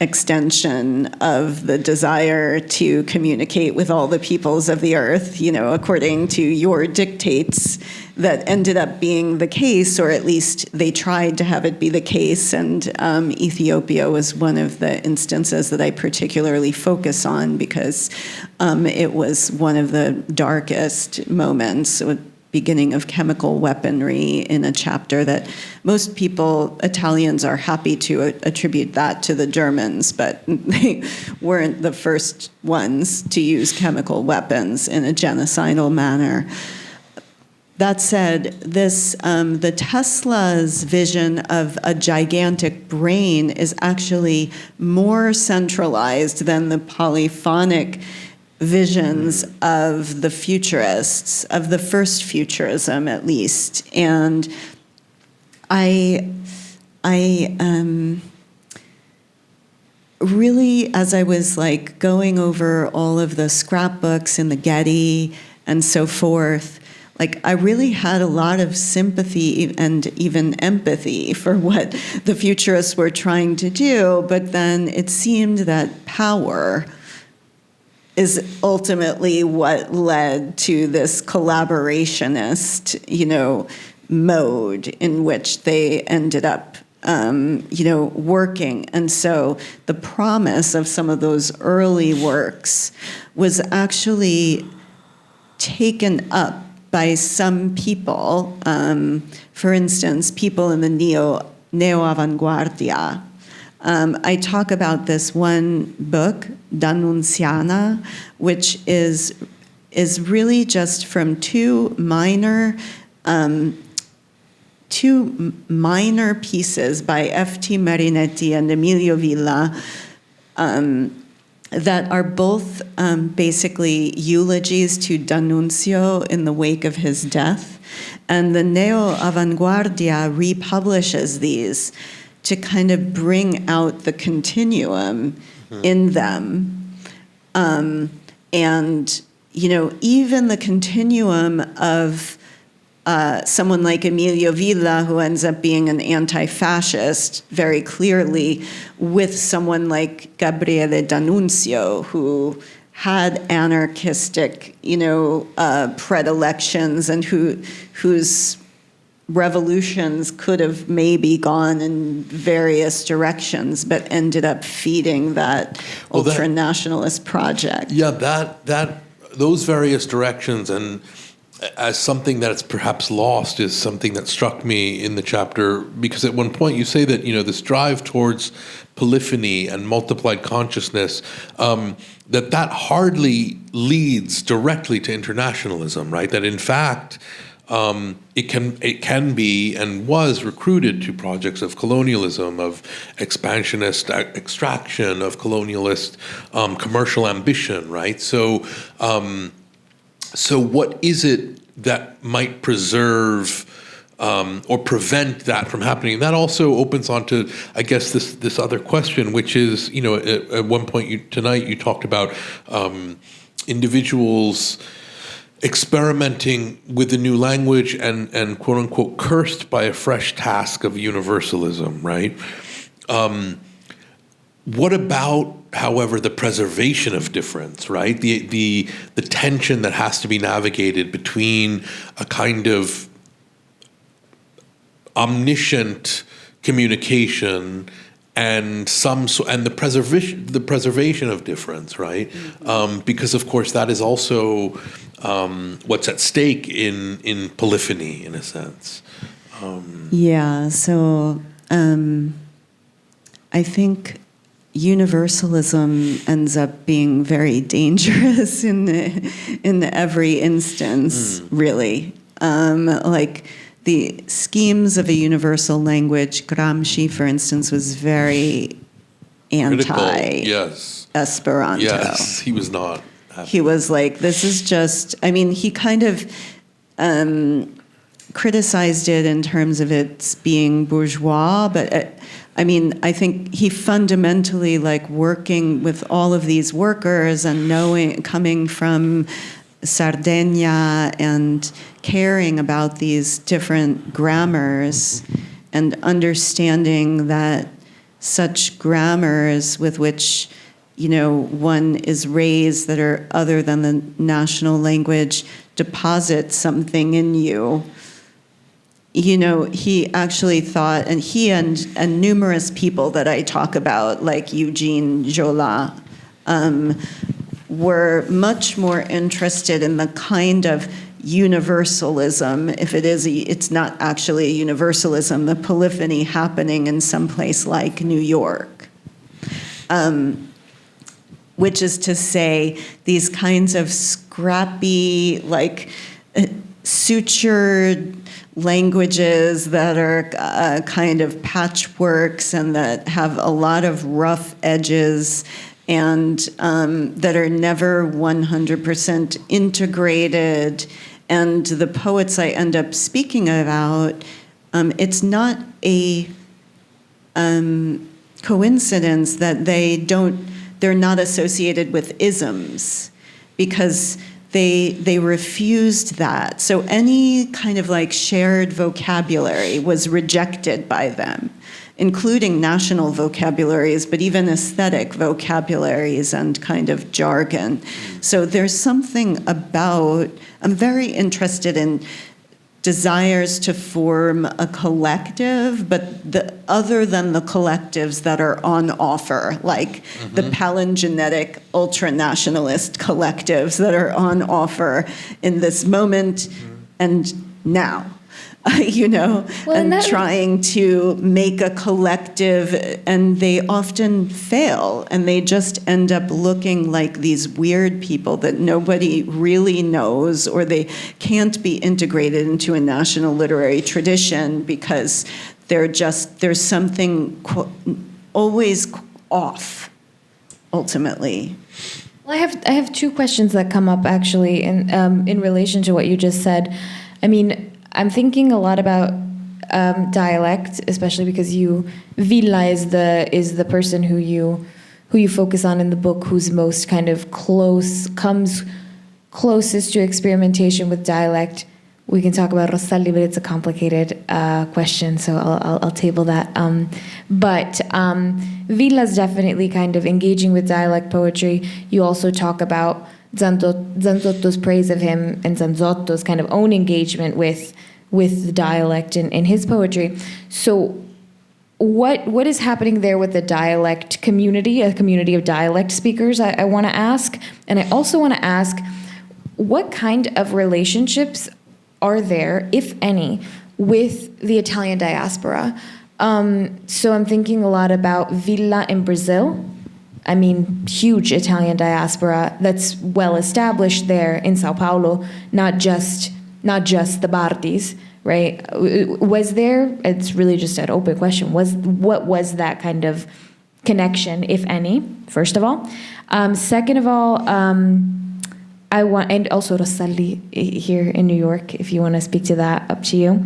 extension of the desire to communicate with all the peoples of the earth, according to your dictates, that ended up being the case, or at least they tried to have it be the case. And Ethiopia was one of the instances that I particularly focus on, because it was one of the darkest moments, beginning of chemical weaponry, in a chapter that most people, Italians, are happy to attribute that to the Germans, but they weren't the first ones to use chemical weapons in a genocidal manner. That said, the Tesla's vision of a gigantic brain is actually more centralized than the polyphonic visions of the futurists, of the first futurism at least. And I really, as I was going over all of the scrapbooks in the Getty and so forth, like I really had a lot of sympathy and even empathy for what the futurists were trying to do, but then it seemed that power is ultimately what led to this collaborationist, mode in which they ended up, working. And so the promise of some of those early works was actually taken up by some people, for instance, people in the neo-avanguardia. I talk about this one book, D'Annunziana, which is really just from two minor pieces by F.T. Marinetti and Emilio Villa that are both basically eulogies to D'Annunzio in the wake of his death. And the neo-avanguardia republishes these to kind of bring out the continuum in them. And, even the continuum of someone like Emilio Villa, who ends up being an anti-fascist very clearly, with someone like Gabriele D'Annunzio, who had anarchistic, predilections and whose revolutions could have maybe gone in various directions, but ended up feeding that ultra-nationalist project. Yeah, those various directions, and as something that's perhaps lost, is something that struck me in the chapter, because at one point you say that this drive towards polyphony and multiplied consciousness, that hardly leads directly to internationalism, right? That in fact it can be and was recruited to projects of colonialism, of expansionist extraction, of colonialist commercial ambition, right? So what is it that might preserve or prevent that from happening? And that also opens onto, I guess, this other question, which is, at one point tonight you talked about individuals experimenting with the new language and quote unquote cursed by a fresh task of universalism, right? What about, however, the preservation of difference, right? The tension that has to be navigated between a kind of omniscient communication and the preservation of difference, right? Because of course that is also what's at stake in polyphony, in a sense. So I think universalism ends up being very dangerous in every instance, really. Like the schemes of a universal language, Gramsci, for instance, was very anti-Esperanto. Yes, he was not happy. He was like, this is just, he kind of criticized it in terms of its being bourgeois, but I think he fundamentally, like, working with all of these workers and coming from Sardinia and caring about these different grammars and understanding that such grammars with which, one is raised that are other than the national language deposit something in you. He actually thought, and he and numerous people that I talk about, like Eugene Jola, were much more interested in the kind of universalism, if it's not actually a universalism, the polyphony happening in some place like New York. Which is to say, these kinds of scrappy, like, sutured languages that are kind of patchworks and that have a lot of rough edges and that are never 100% integrated. And the poets I end up speaking about, it's not a coincidence that they're not associated with isms, because they refused that. So any kind of like shared vocabulary was rejected by them, including national vocabularies, but even aesthetic vocabularies and kind of jargon. So there's something about, I'm very interested in desires to form a collective, but other than the collectives that are on offer, like the palingenetic ultranationalist collectives that are on offer in this moment and now. Trying to make a collective, and they often fail, and they just end up looking like these weird people that nobody really knows, or they can't be integrated into a national literary tradition because there's something always off, ultimately. Well, I have two questions that come up actually in relation to what you just said. I mean, I'm thinking a lot about dialect, especially because Villa is the person who you focus on in the book, who's most kind of comes closest to experimentation with dialect. We can talk about Rosselli, but it's a complicated question, so I'll table that. But Villa's definitely kind of engaging with dialect poetry. You also talk about Zanzotto's praise of him and Zanzotto's kind of own engagement with the dialect in his poetry. So what is happening there with the dialect community, a community of dialect speakers, I want to ask. And I also want to ask, what kind of relationships are there, if any, with the Italian diaspora? So I'm thinking a lot about Villa in Brazil. I mean, huge Italian diaspora that's well established there in Sao Paulo, not just the Bardis, right? Was there, it's really just an open question, what was that kind of connection, if any, first of all? Second of all, and also Rosselli here in New York, if you want to speak to that, up to you.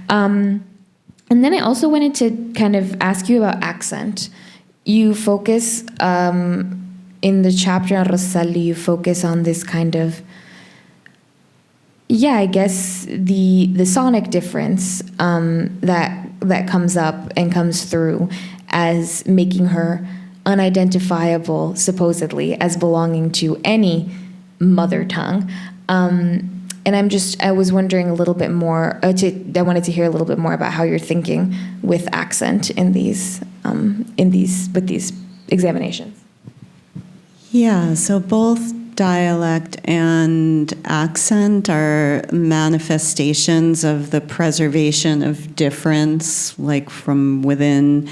And then I also wanted to kind of ask you about accent. You focus, in the chapter on Rosselli, you focus on this kind of, I guess the sonic difference that comes up and comes through as making her unidentifiable, supposedly, as belonging to any mother tongue. And I was wondering a little bit more, I wanted to hear a little bit more about how you're thinking with accent with these examinations. Yeah, so both dialect and accent are manifestations of the preservation of difference, like from within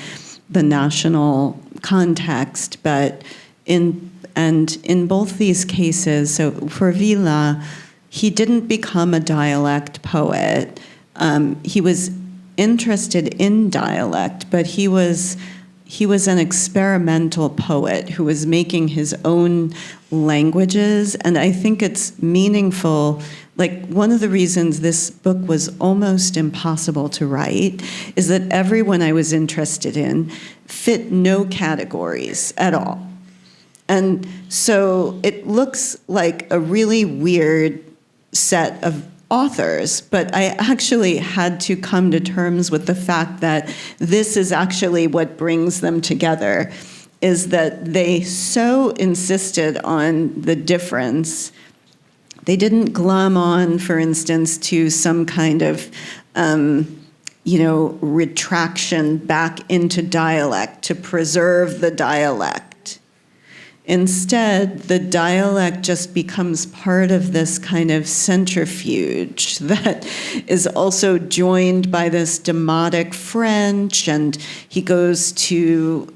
the national context. But in both these cases, so for Villa, he didn't become a dialect poet. He was interested in dialect, but he was an experimental poet who was making his own languages, and I think it's meaningful. Like, one of the reasons this book was almost impossible to write is that everyone I was interested in fit no categories at all. And so it looks like a really weird set of authors, but I actually had to come to terms with the fact that this is actually what brings them together, is that they so insisted on the difference. They didn't glom on, for instance, to some kind of retraction back into dialect to preserve the dialect. Instead, the dialect just becomes part of this kind of centrifuge that is also joined by this demotic French, and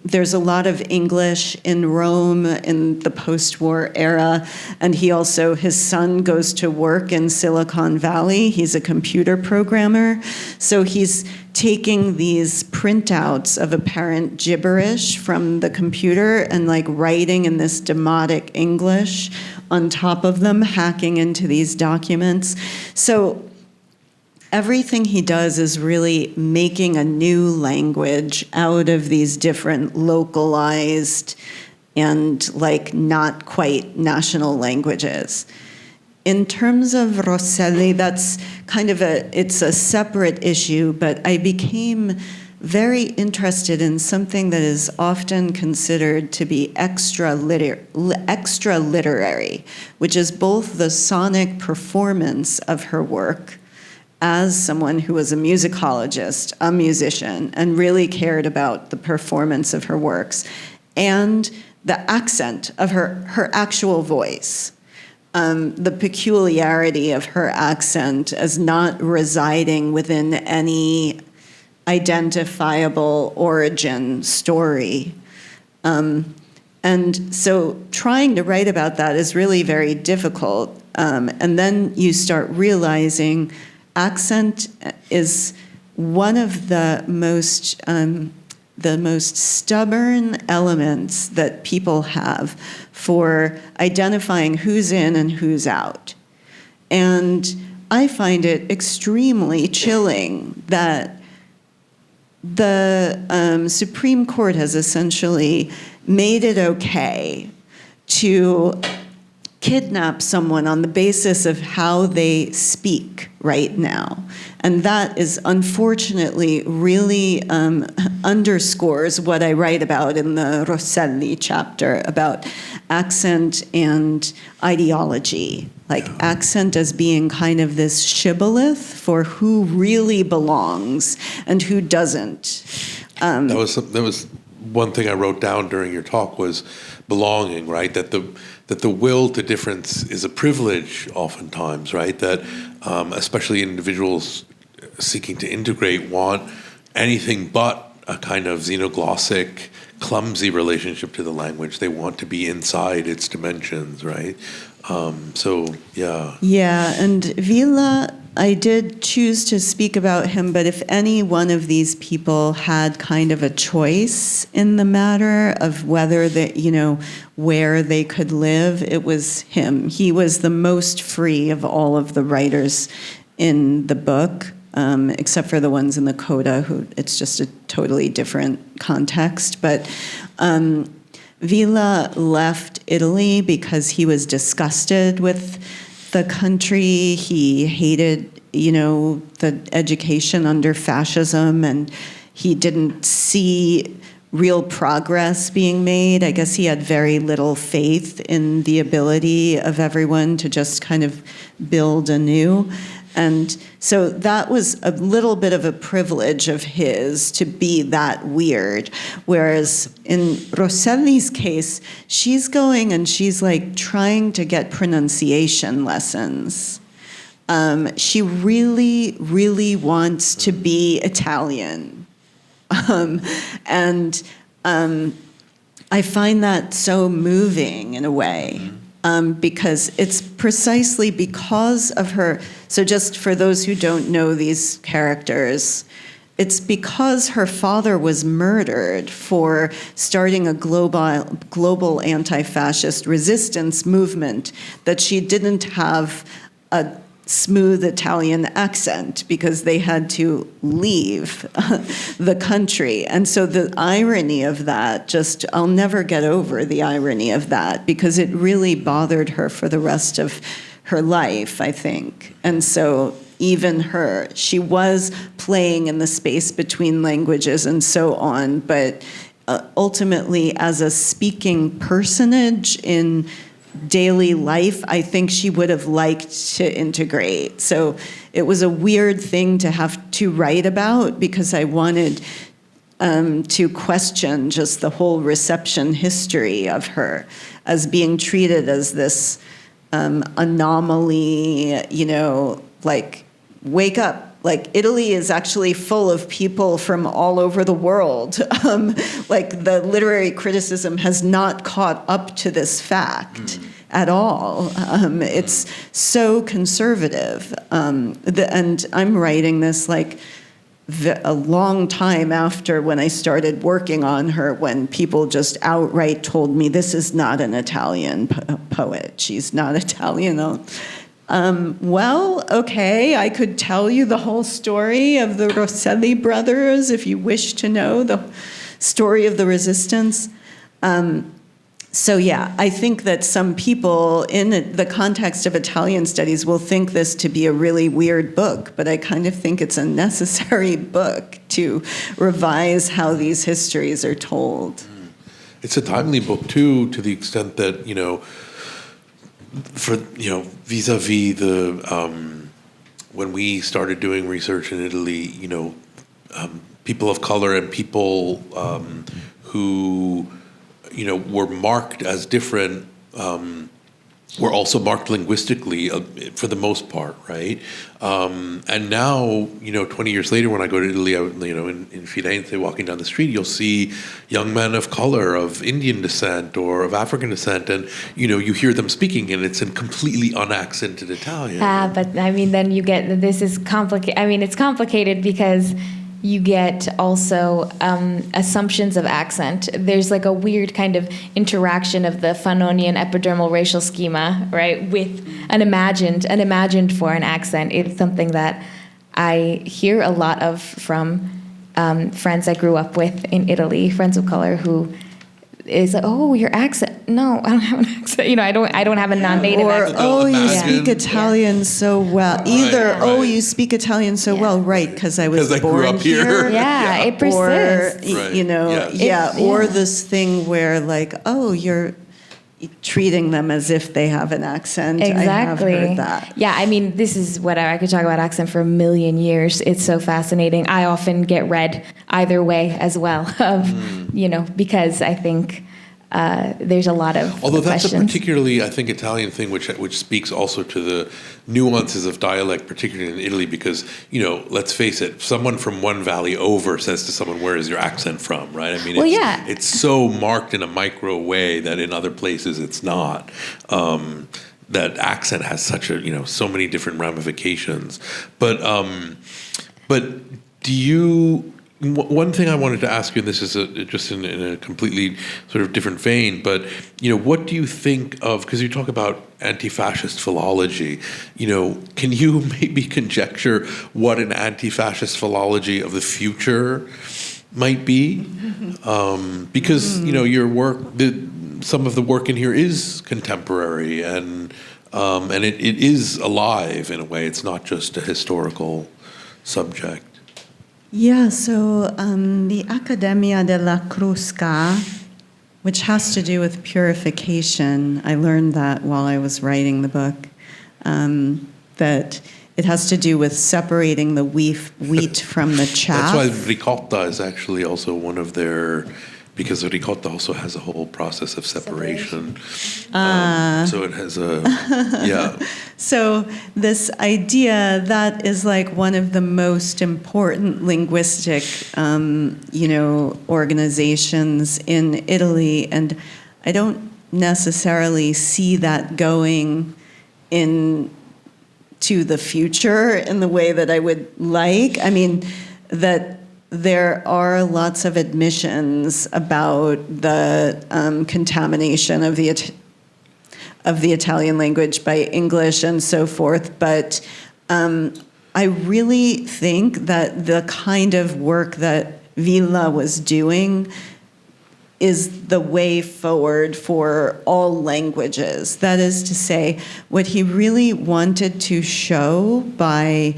there's a lot of English in Rome in the post-war era, and his son goes to work in Silicon Valley. He's a computer programmer, so he's taking these printouts of apparent gibberish from the computer and like writing in this demotic English on top of them, hacking into these documents. So everything he does is really making a new language out of these different localized and like not quite national languages. in terms of Rosselli, that's kind of it's a separate issue, but I became very interested in something that is often considered to be extra literary, which is both the sonic performance of her work as someone who was a musicologist, a musician, and really cared about the performance of her works, and the accent of her actual voice. The peculiarity of her accent as not residing within any identifiable origin story. And so trying to write about that is really very difficult. And then you start realizing accent is one of the most stubborn elements that people have for identifying who's in and who's out. And I find it extremely chilling that the Supreme Court has essentially made it okay to kidnap someone on the basis of how they speak right now. And that is unfortunately really underscores what I write about in the Rosselli chapter about accent and ideology. Like accent as being kind of this shibboleth for who really belongs and who doesn't. That was one thing I wrote down during your talk was belonging, right? That the will to difference is a privilege oftentimes, right? That especially individuals seeking to integrate want anything but a kind of xenoglossic, clumsy relationship to the language. They want to be inside its dimensions, right? Yeah, and Villa, I did choose to speak about him, but if any one of these people had kind of a choice in the matter of whether where they could live, it was him. He was the most free of all of the writers in the book, except for the ones in the Coda, who it's just a totally different context. But Villa left Italy because he was disgusted with the country. He hated, the education under fascism, and he didn't see real progress being made. I guess he had very little faith in the ability of everyone to just kind of build anew. And so that was a little bit of a privilege of his to be that weird. Whereas in Rosselli's case, she's going and she's like trying to get pronunciation lessons. She really, really wants to be Italian. And I find that so moving in a way. Because it's precisely because of her. So just for those who don't know these characters, it's because her father was murdered for starting a global anti-fascist resistance movement that she didn't have a smooth Italian accent because they had to leave the country. And so the irony of that, I'll never get over the irony of that because it really bothered her for the rest of her life, I think. And so even her, she was playing in the space between languages and so on, but ultimately as a speaking personage in daily life, I think she would have liked to integrate. So it was a weird thing to have to write about because I wanted to question just the whole reception history of her as being treated as this anomaly, like, wake up. Like, Italy is actually full of people from all over the world. Like, the literary criticism has not caught up to this fact at all. It's so conservative. And I'm writing this, like, a long time after when I started working on her, when people just outright told me, this is not an Italian poet. She's not Italian. Well, okay, I could tell you the whole story of the Rosselli brothers if you wish to know the story of the resistance. So yeah, I think that some people in the context of Italian studies will think this to be a really weird book, but I kind of think it's a necessary book to revise how these histories are told. It's a timely book too, to the extent that, vis-a-vis the when we started doing research in Italy, people of color and people who were marked as different, were also marked linguistically for the most part, right? And now, 20 years later, when I go to Italy, in Firenze, walking down the street, you'll see young men of color, of Indian descent or of African descent, and you hear them speaking, and it's in completely unaccented Italian. But I mean, then you get, this is complicated. I mean, it's complicated because you get also assumptions of accent. There's like a weird kind of interaction of the Fanonian epidermal racial schema, right, with an imagined foreign accent. It's something that I hear a lot of from friends I grew up with in Italy, friends of color, who is like, oh, your accent. No, I don't have an accent. I don't have a non-native accent. Oh, you speak Italian so well. Either, oh, you speak Italian so well, right, because I was born grew up here. Yeah, it persists. Or, or this thing where like, oh, you're treating them as if they have an accent. Exactly. I have heard that. Yeah, I mean, this is what I could talk about accent for a million years. It's so fascinating. I often get read either way as well, because I think there's a lot of Although that's questions. a particularly, I think, Italian thing, which speaks also to the nuances of dialect, particularly in Italy, because, let's face it, someone from one valley over says to someone, where is your accent from, right? I mean, it's so marked in a micro way that in other places it's not. That accent has such so many different ramifications. But do you... One thing I wanted to ask you, and this is just in a completely sort of different vein, but what do you think of? Because you talk about anti-fascist philology. Can you maybe conjecture what an anti-fascist philology of the future might be? Because your work, some of the work in here is contemporary, and it is alive in a way. It's not just a historical subject. Yeah, so the Accademia della Crusca, which has to do with purification, I learned that while I was writing the book, that it has to do with separating the wheat from the chaff. That's why ricotta is actually also one of their... Because ricotta also has a whole process of separation. So it has So this idea, that is like one of the most important linguistic, organizations in Italy. And I don't necessarily see that going into the future in the way that I would like. I mean, that there are lots of admissions about the contamination of the Italian language by English and so forth, but I really think that the kind of work that Villa was doing is the way forward for all languages. That is to say, what he really wanted to show by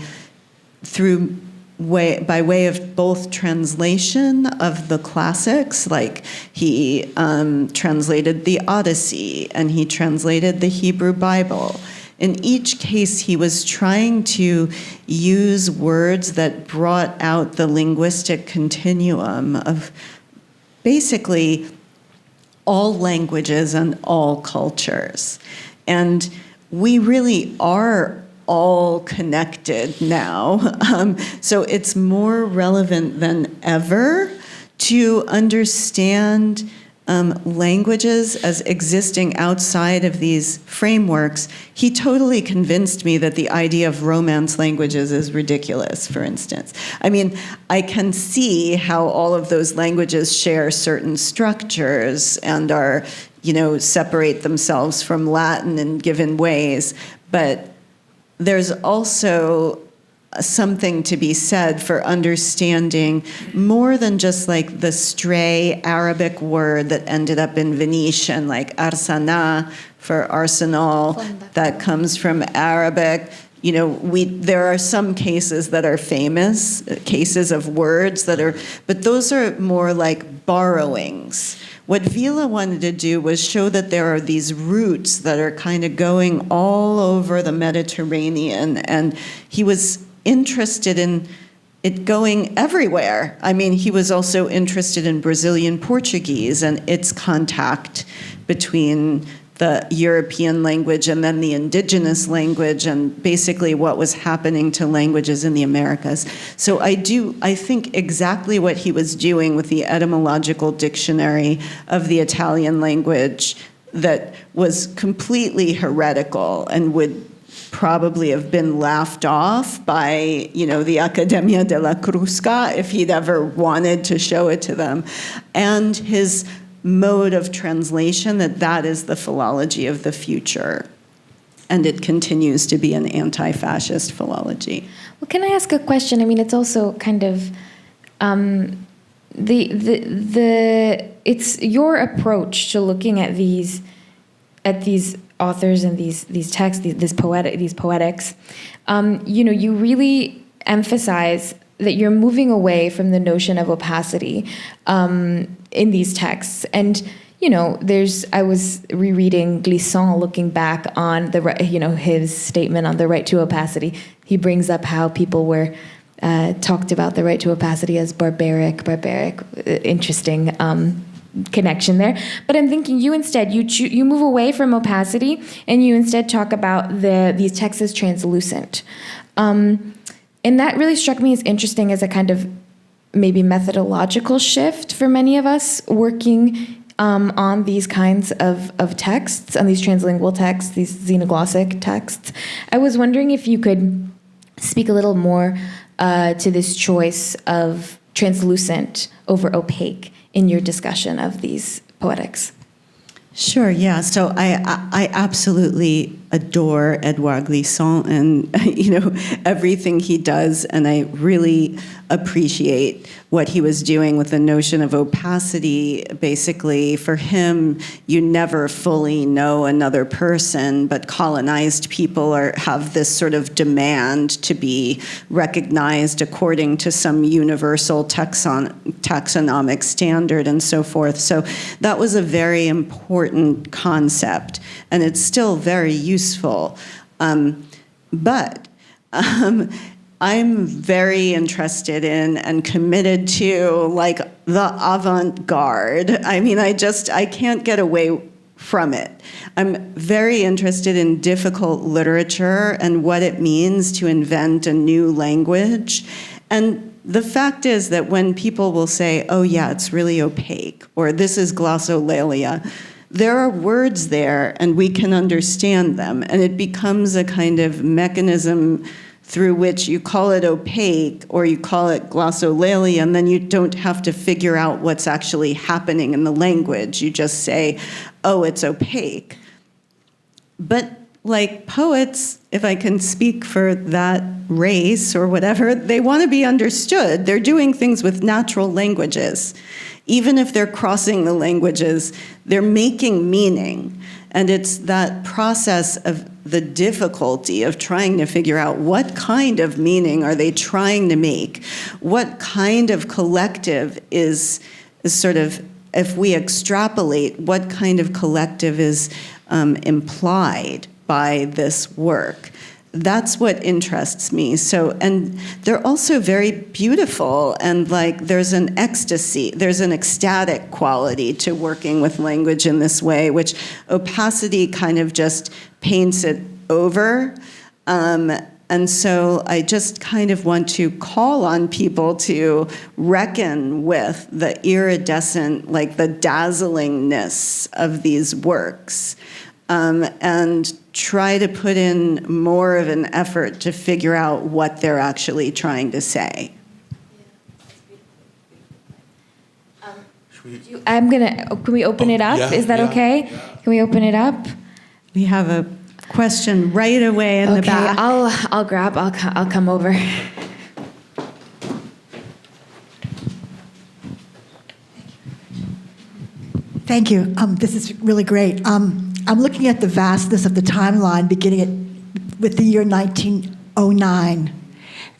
way of both translation of the classics, like he translated the Odyssey and he translated the Hebrew Bible. In each case, he was trying to use words that brought out the linguistic continuum of basically all languages and all cultures. And we really are all connected now. So it's more relevant than ever to understand languages as existing outside of these frameworks. He totally convinced me that the idea of Romance languages is ridiculous, for instance. I mean, I can see how all of those languages share certain structures and are, separate themselves from Latin in given ways, but there's also something to be said for understanding more than just like the stray Arabic word that ended up in Venetian, like arsana for arsenal, that comes from Arabic. You know, there are some cases that are famous, cases of words that are, but those are more like borrowings. What Vila wanted to do was show that there are these roots that are kind of going all over the Mediterranean, and he was interested in it going everywhere. I mean, he was also interested in Brazilian Portuguese and its contact between the European language and then the indigenous language, and basically what was happening to languages in the Americas. So I think exactly what he was doing with the etymological dictionary of the Italian language that was completely heretical and would probably have been laughed off by, you know, the Accademia della Crusca if he'd ever wanted to show it to them. And his mode of translation, that is the philology of the future. And it continues to be an anti-fascist philology. Well, can I ask a question? I mean, it's also kind of it's your approach to looking at these authors and these texts, these poetics. You know, you really emphasize that you're moving away from the notion of opacity in these texts. And, you know, I was rereading Glissant, looking back on his statement on the right to opacity. He brings up how people were talked about the right to opacity as barbaric, interesting connection there. But I'm thinking you instead, you move away from opacity and you instead talk about these texts as translucent. And that really struck me as interesting as a kind of maybe methodological shift for many of us working on these kinds of texts, on these translingual texts, these xenoglossic texts. I was wondering if you could speak a little more to this choice of translucent over opaque in your discussion of these poetics. Sure, yeah. So I absolutely adore Edouard Glissant and, you know, everything he does, and I really appreciate what he was doing with the notion of opacity. Basically, for him, you never fully know another person, but colonized people have this sort of demand to be recognized according to some universal taxonomic standard and so forth. So that was a very important concept, and it's still very useful. But I'm very interested in and committed to, like, the avant-garde. I mean, I can't get away from it. I'm very interested in difficult literature and what it means to invent a new language. And the fact is that when people will say, oh yeah, it's really opaque, or this is glossolalia, there are words there and we can understand them. And it becomes a kind of mechanism through which you call it opaque or you call it glossolalia, and then you don't have to figure out what's actually happening in the language. You just say, oh, it's opaque. But like poets, if I can speak for that race or whatever, they want to be understood. They're doing things with natural languages. Even if they're crossing the languages, they're making meaning. And it's that process of the difficulty of trying to figure out what kind of meaning are they trying to make? What kind of collective is sort of, if we extrapolate, what kind of collective is implied by this work? That's what interests me. So, and they're also very beautiful, and like there's an ecstasy, there's an ecstatic quality to working with language in this way, which opacity kind of just paints it over. And so I just kind of want to call on people to reckon with the iridescent, like the dazzlingness of these works. And try to put in more of an effort to figure out what they're actually trying to say. Can we open it up? Yeah, Is that okay? Can we open it up? We have question right away in the back. I'll come over. Thank you. This is really great. I'm looking at the vastness of the timeline beginning with the year 1909.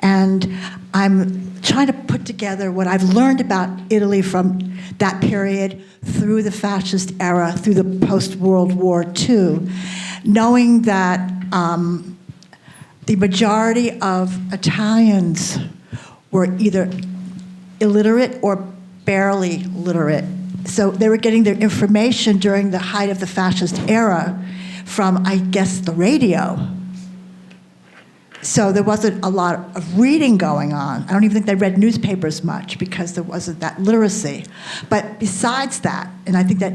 And I'm trying to put together what I've learned about Italy from that period through the fascist era, through the post-World War II, knowing that the majority of Italians were either illiterate or barely literate. So they were getting their information during the height of the fascist era from, I guess, the radio. So there wasn't a lot of reading going on. I don't even think they read newspapers much because there wasn't that literacy. But besides that, and I think that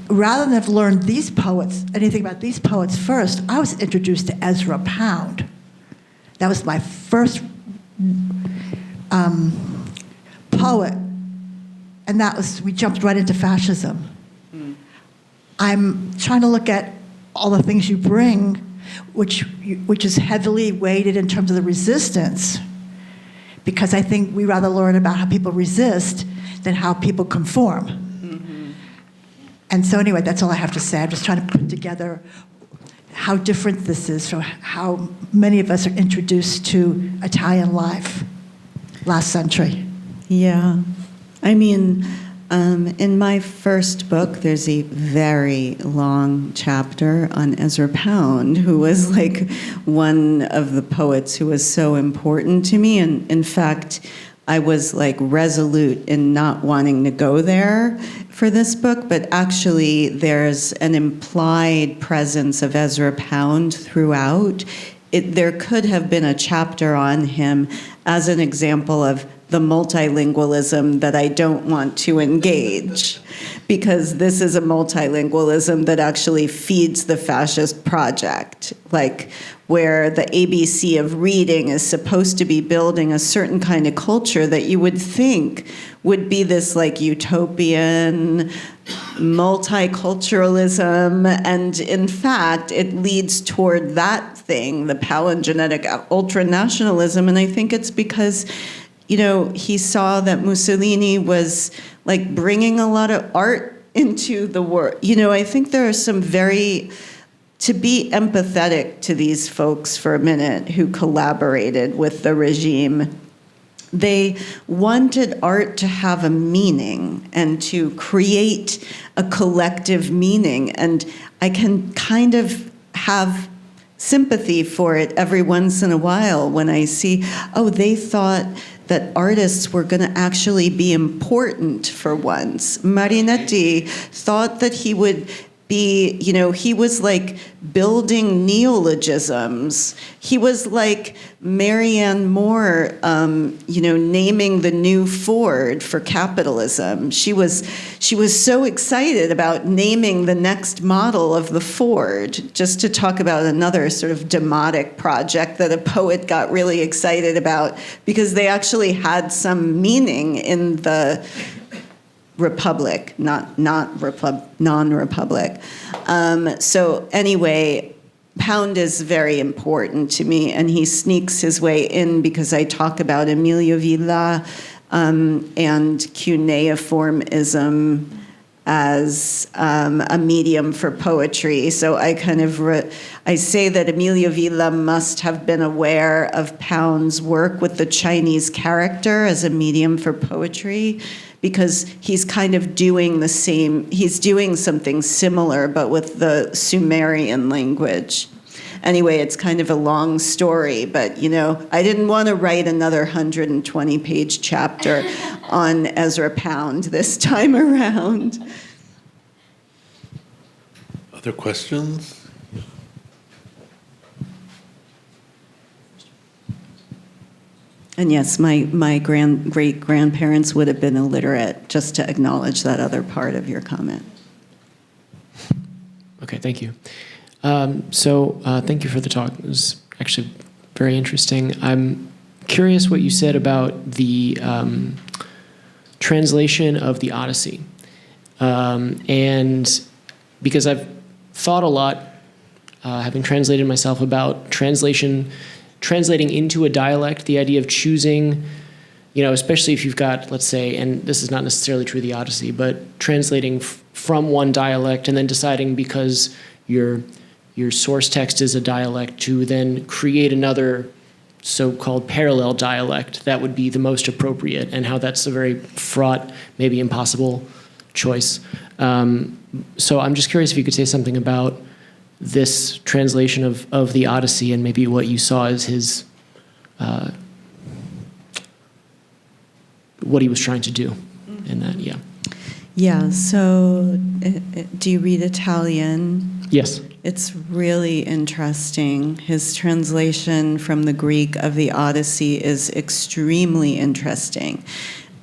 rather than have learned these poets, anything about these poets first, I was introduced to Ezra Pound. That was my first poet. And we jumped right into fascism. I'm trying to look at all the things you bring, which is heavily weighted in terms of the resistance, because I think we rather learn about how people resist than how people conform. Mm-hmm. And so anyway, that's all I have to say. I'm just trying to put together how different this is from how many of us are introduced to Italian life last century. Yeah. I mean, in my first book, there's a very long chapter on Ezra Pound, who was like one of the poets who was so important to me. And in fact, I was like resolute in not wanting to go there for this book, but actually there's an implied presence of Ezra Pound throughout. There could have been a chapter on him as an example of the multilingualism that I don't want to engage, because this is a multilingualism that actually feeds the fascist project, like where the ABC of reading is supposed to be building a certain kind of culture that you would think would be this like utopian multiculturalism, and in fact it leads toward that thing, the palingenetic ultranationalism. And I think it's because he saw that Mussolini was like bringing a lot of art into the world. I think there are some to be empathetic to these folks for a minute who collaborated with the regime. They wanted art to have a meaning and to create a collective meaning. And I can kind of have sympathy for it every once in a while when I see, they thought that artists were going to actually be important for once. Marinetti thought that he would be, he was like building neologisms. He was like Marianne Moore, naming the new Ford for capitalism. She was so excited about naming the next model of the Ford, just to talk about another sort of demotic project that a poet got really excited about, because they actually had some meaning in the Republic, not non-Republic. So anyway, Pound is very important to me, and he sneaks his way in because I talk about Emilio Villa and cuneiformism as a medium for poetry. So I kind of I say that Emilio Villa must have been aware of Pound's work with the Chinese character as a medium for poetry, because he's kind of doing the same, he's doing something similar, but with the Sumerian language. Anyway, it's kind of a long story, but I didn't want to write another 120-page chapter on Ezra Pound this time around. Other questions? And yes, my great-grandparents would have been illiterate, just to acknowledge that other part of your comment. Okay, thank you. Thank you for the talk. It was actually very interesting. I'm curious what you said about the translation of the Odyssey. And because I've thought a lot having translated myself, about translating into a dialect, the idea of choosing, especially if you've got, let's say, and this is not necessarily true of the Odyssey, but translating from one dialect and then deciding, because your source text is a dialect, to then create another so-called parallel dialect that would be the most appropriate, and how that's a very fraught, maybe impossible choice. So I'm just curious if you could say something about this translation of the Odyssey, and maybe what you saw as his, what he was trying to do in that, yeah. Yeah, so do you read Italian? Yes. It's really interesting. His translation from the Greek of the Odyssey is extremely interesting.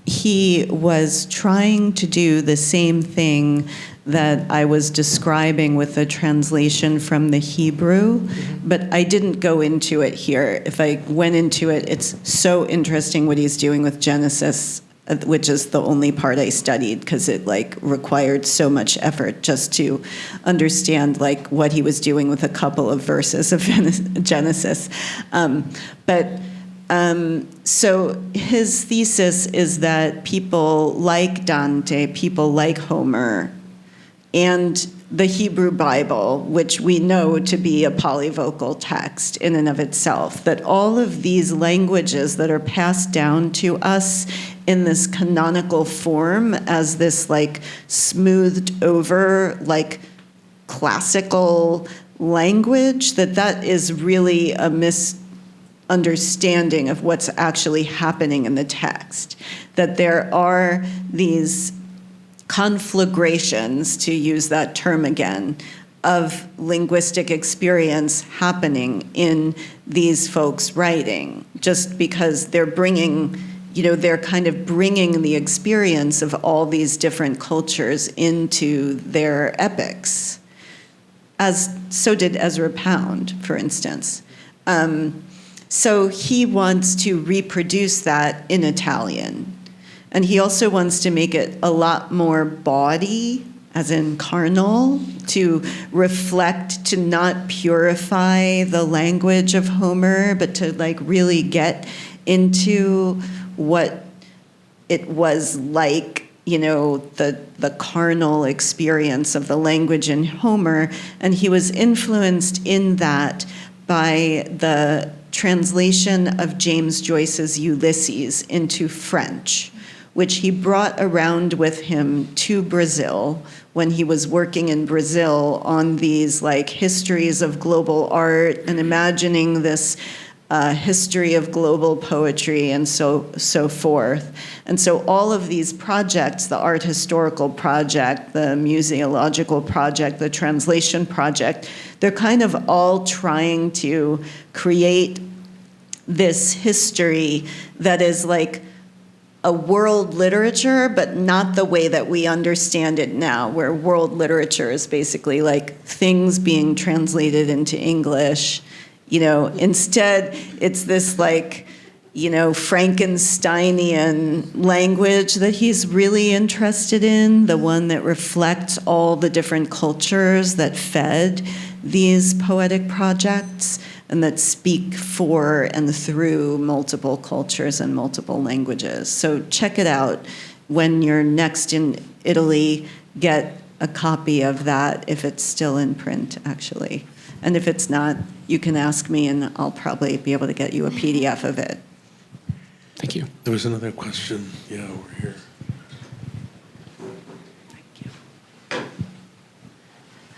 He was trying to do the same thing that I was describing with the translation from the Hebrew, but I didn't go into it here. If I went into it, it's so interesting what he's doing with Genesis, which is the only part I studied, because it required so much effort just to understand what he was doing with a couple of verses of Genesis. So his thesis is that people like Dante, people like Homer, and the Hebrew Bible, which we know to be a polyvocal text in and of itself, that all of these languages that are passed down to us in this canonical form as this smoothed over classical language, that is really a misunderstanding of what's actually happening in the text, that there are these conflagrations, to use that term again, of linguistic experience happening in these folks' writing, just because they're bringing, they're kind of bringing the experience of all these different cultures into their epics, as so did Ezra Pound, for instance. So he wants to reproduce that in Italian. And he also wants to make it a lot more bawdy, as in carnal, to reflect, to not purify the language of Homer, but to really get into what it was like, the carnal experience of the language in Homer. And he was influenced in that by the translation of James Joyce's Ulysses into French, which he brought around with him to Brazil when he was working in Brazil on these histories of global art and imagining this history of global poetry and so forth. And so all of these projects, the art historical project, the museological project, the translation project, they're kind of all trying to create this history that is a world literature, but not the way that we understand it now, where world literature is basically things being translated into English. Instead, it's this Frankensteinian language that he's really interested in, the one that reflects all the different cultures that fed these poetic projects and that speak for and through multiple cultures and multiple languages. So check it out when you're next in Italy. Get a copy of that if it's still in print, actually. And if it's not, you can ask me and I'll probably be able to get you a PDF of it. Thank you. There was another question. Yeah, over here.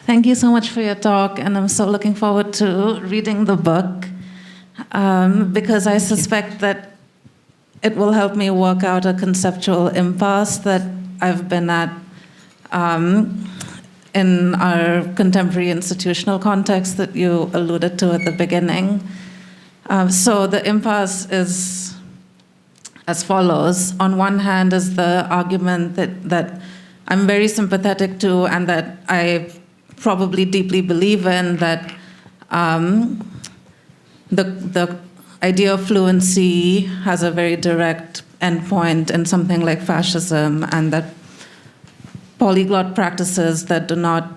Thank you so much for your talk, and I'm so looking forward to reading the book because I suspect that it will help me work out a conceptual impasse that I've been at in our contemporary institutional context that you alluded to at the beginning. So the impasse is as follows. On one hand is the argument that I'm very sympathetic to and that I probably deeply believe in, that the idea of fluency has a very direct endpoint in something like fascism, and that polyglot practices that do not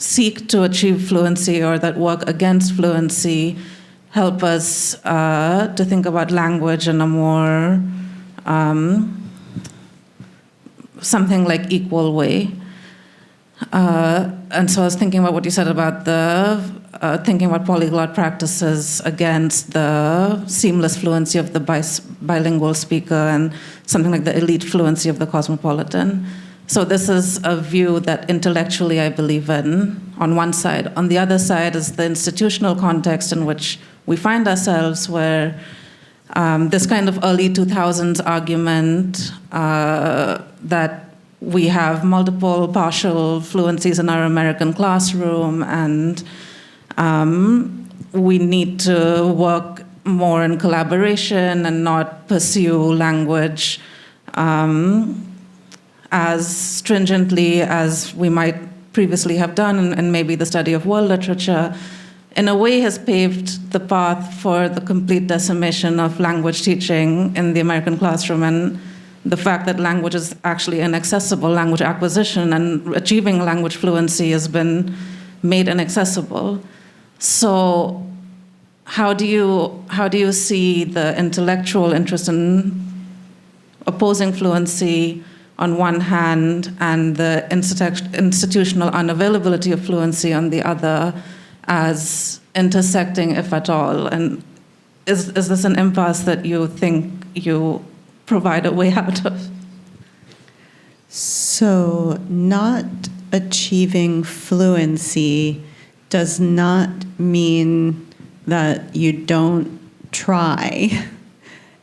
seek to achieve fluency or that work against fluency help us to think about language in a more something like equal way. And so I was thinking about what you said about the thinking about polyglot practices against the seamless fluency of the bilingual speaker and something like the elite fluency of the cosmopolitan. So this is a view that intellectually I believe in, on one side. On the other side is the institutional context in which we find ourselves, where this kind of early 2000s argument that we have multiple partial fluencies in our American classroom, and we need to work more in collaboration and not pursue language as stringently as we might previously have done, and maybe the study of world literature, in a way has paved the path for the complete decimation of language teaching in the American classroom, and the fact that language is actually inaccessible, language acquisition and achieving language fluency has been made inaccessible. So how do you see the intellectual interest in opposing fluency on one hand and the institutional unavailability of fluency on the other as intersecting, if at all? And is this an impasse that you think you provide a way out of? So not achieving fluency does not mean that you don't try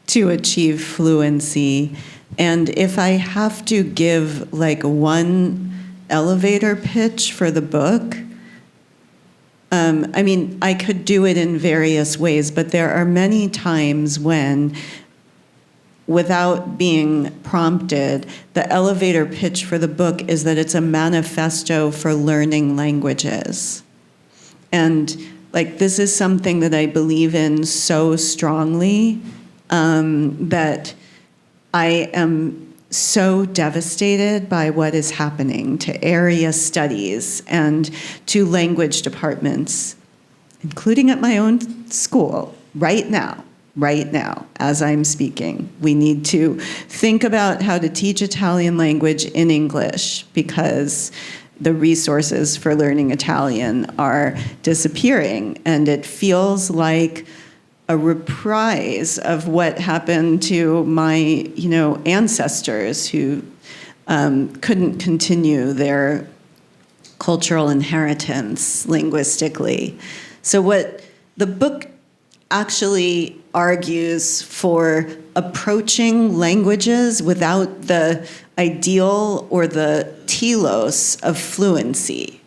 to achieve fluency. And if I have to give like one elevator pitch for the book, I mean, I could do it in various ways, but there are many times when, without being prompted, the elevator pitch for the book is that it's a manifesto for learning languages. And like, this is something that I believe in so strongly, that I am so devastated by what is happening to area studies and to language departments, including at my own school, right now, as I'm speaking. We need to think about how to teach Italian language in English, because the resources for learning Italian are disappearing, and it feels like a reprise of what happened to my, ancestors who couldn't continue their cultural inheritance linguistically. So what the book actually argues for approaching languages without the ideal or the telos of fluency.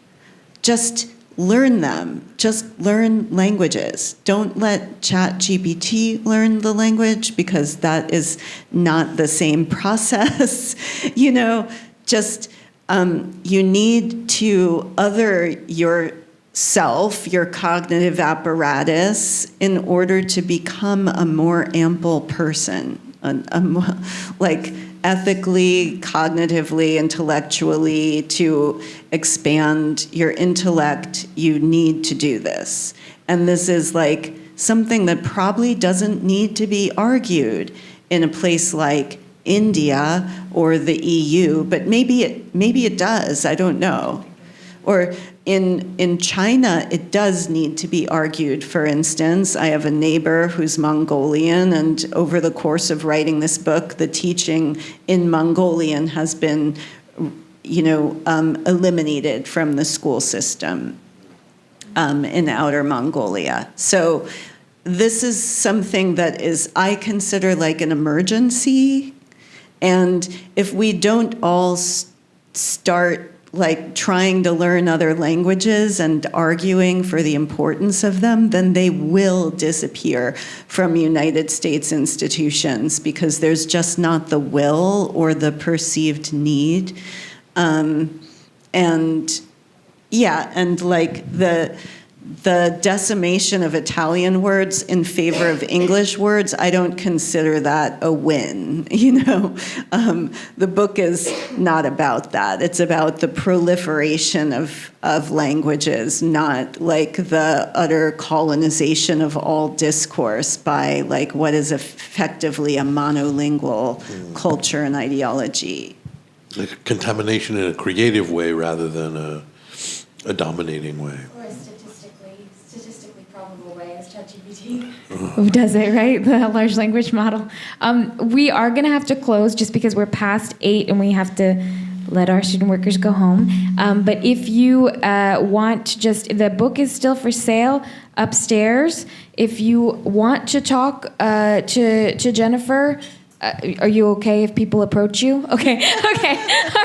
Just learn them. Just learn languages. Don't let ChatGPT learn the language, because that is not the same process. You need to other yourself, your cognitive apparatus, in order to become a more ample person, like ethically, cognitively, intellectually. To expand your intellect, you need to do this. And this is like something that probably doesn't need to be argued in a place like India or the EU, but maybe it does, I don't know. Or in China, it does need to be argued. For instance, I have a neighbor who's Mongolian, and over the course of writing this book, the teaching in Mongolian has been, eliminated from the school system in Outer Mongolia. So this is something that I consider like an emergency. And if we don't all start like trying to learn other languages and arguing for the importance of them, then they will disappear from United States institutions, because there's just not the will or the perceived need. And like the decimation of Italian words in favor of English words, I don't consider that a win. The book is not about that. It's about the proliferation of languages, not like the utter colonization of all discourse by like what is effectively a monolingual culture and ideology. Like a contamination in a creative way rather than a dominating way. Or a statistically probable way, as ChatGPT. Who does it, right? The large language model. We are going to have to close just because we're past 8 and we have to let our student workers go home. But if you want to the book is still for sale upstairs. If you want to talk to Jennifer, are you okay if people approach you? Okay, all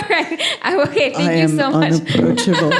right. Okay, thank you so much. I am unapproachable.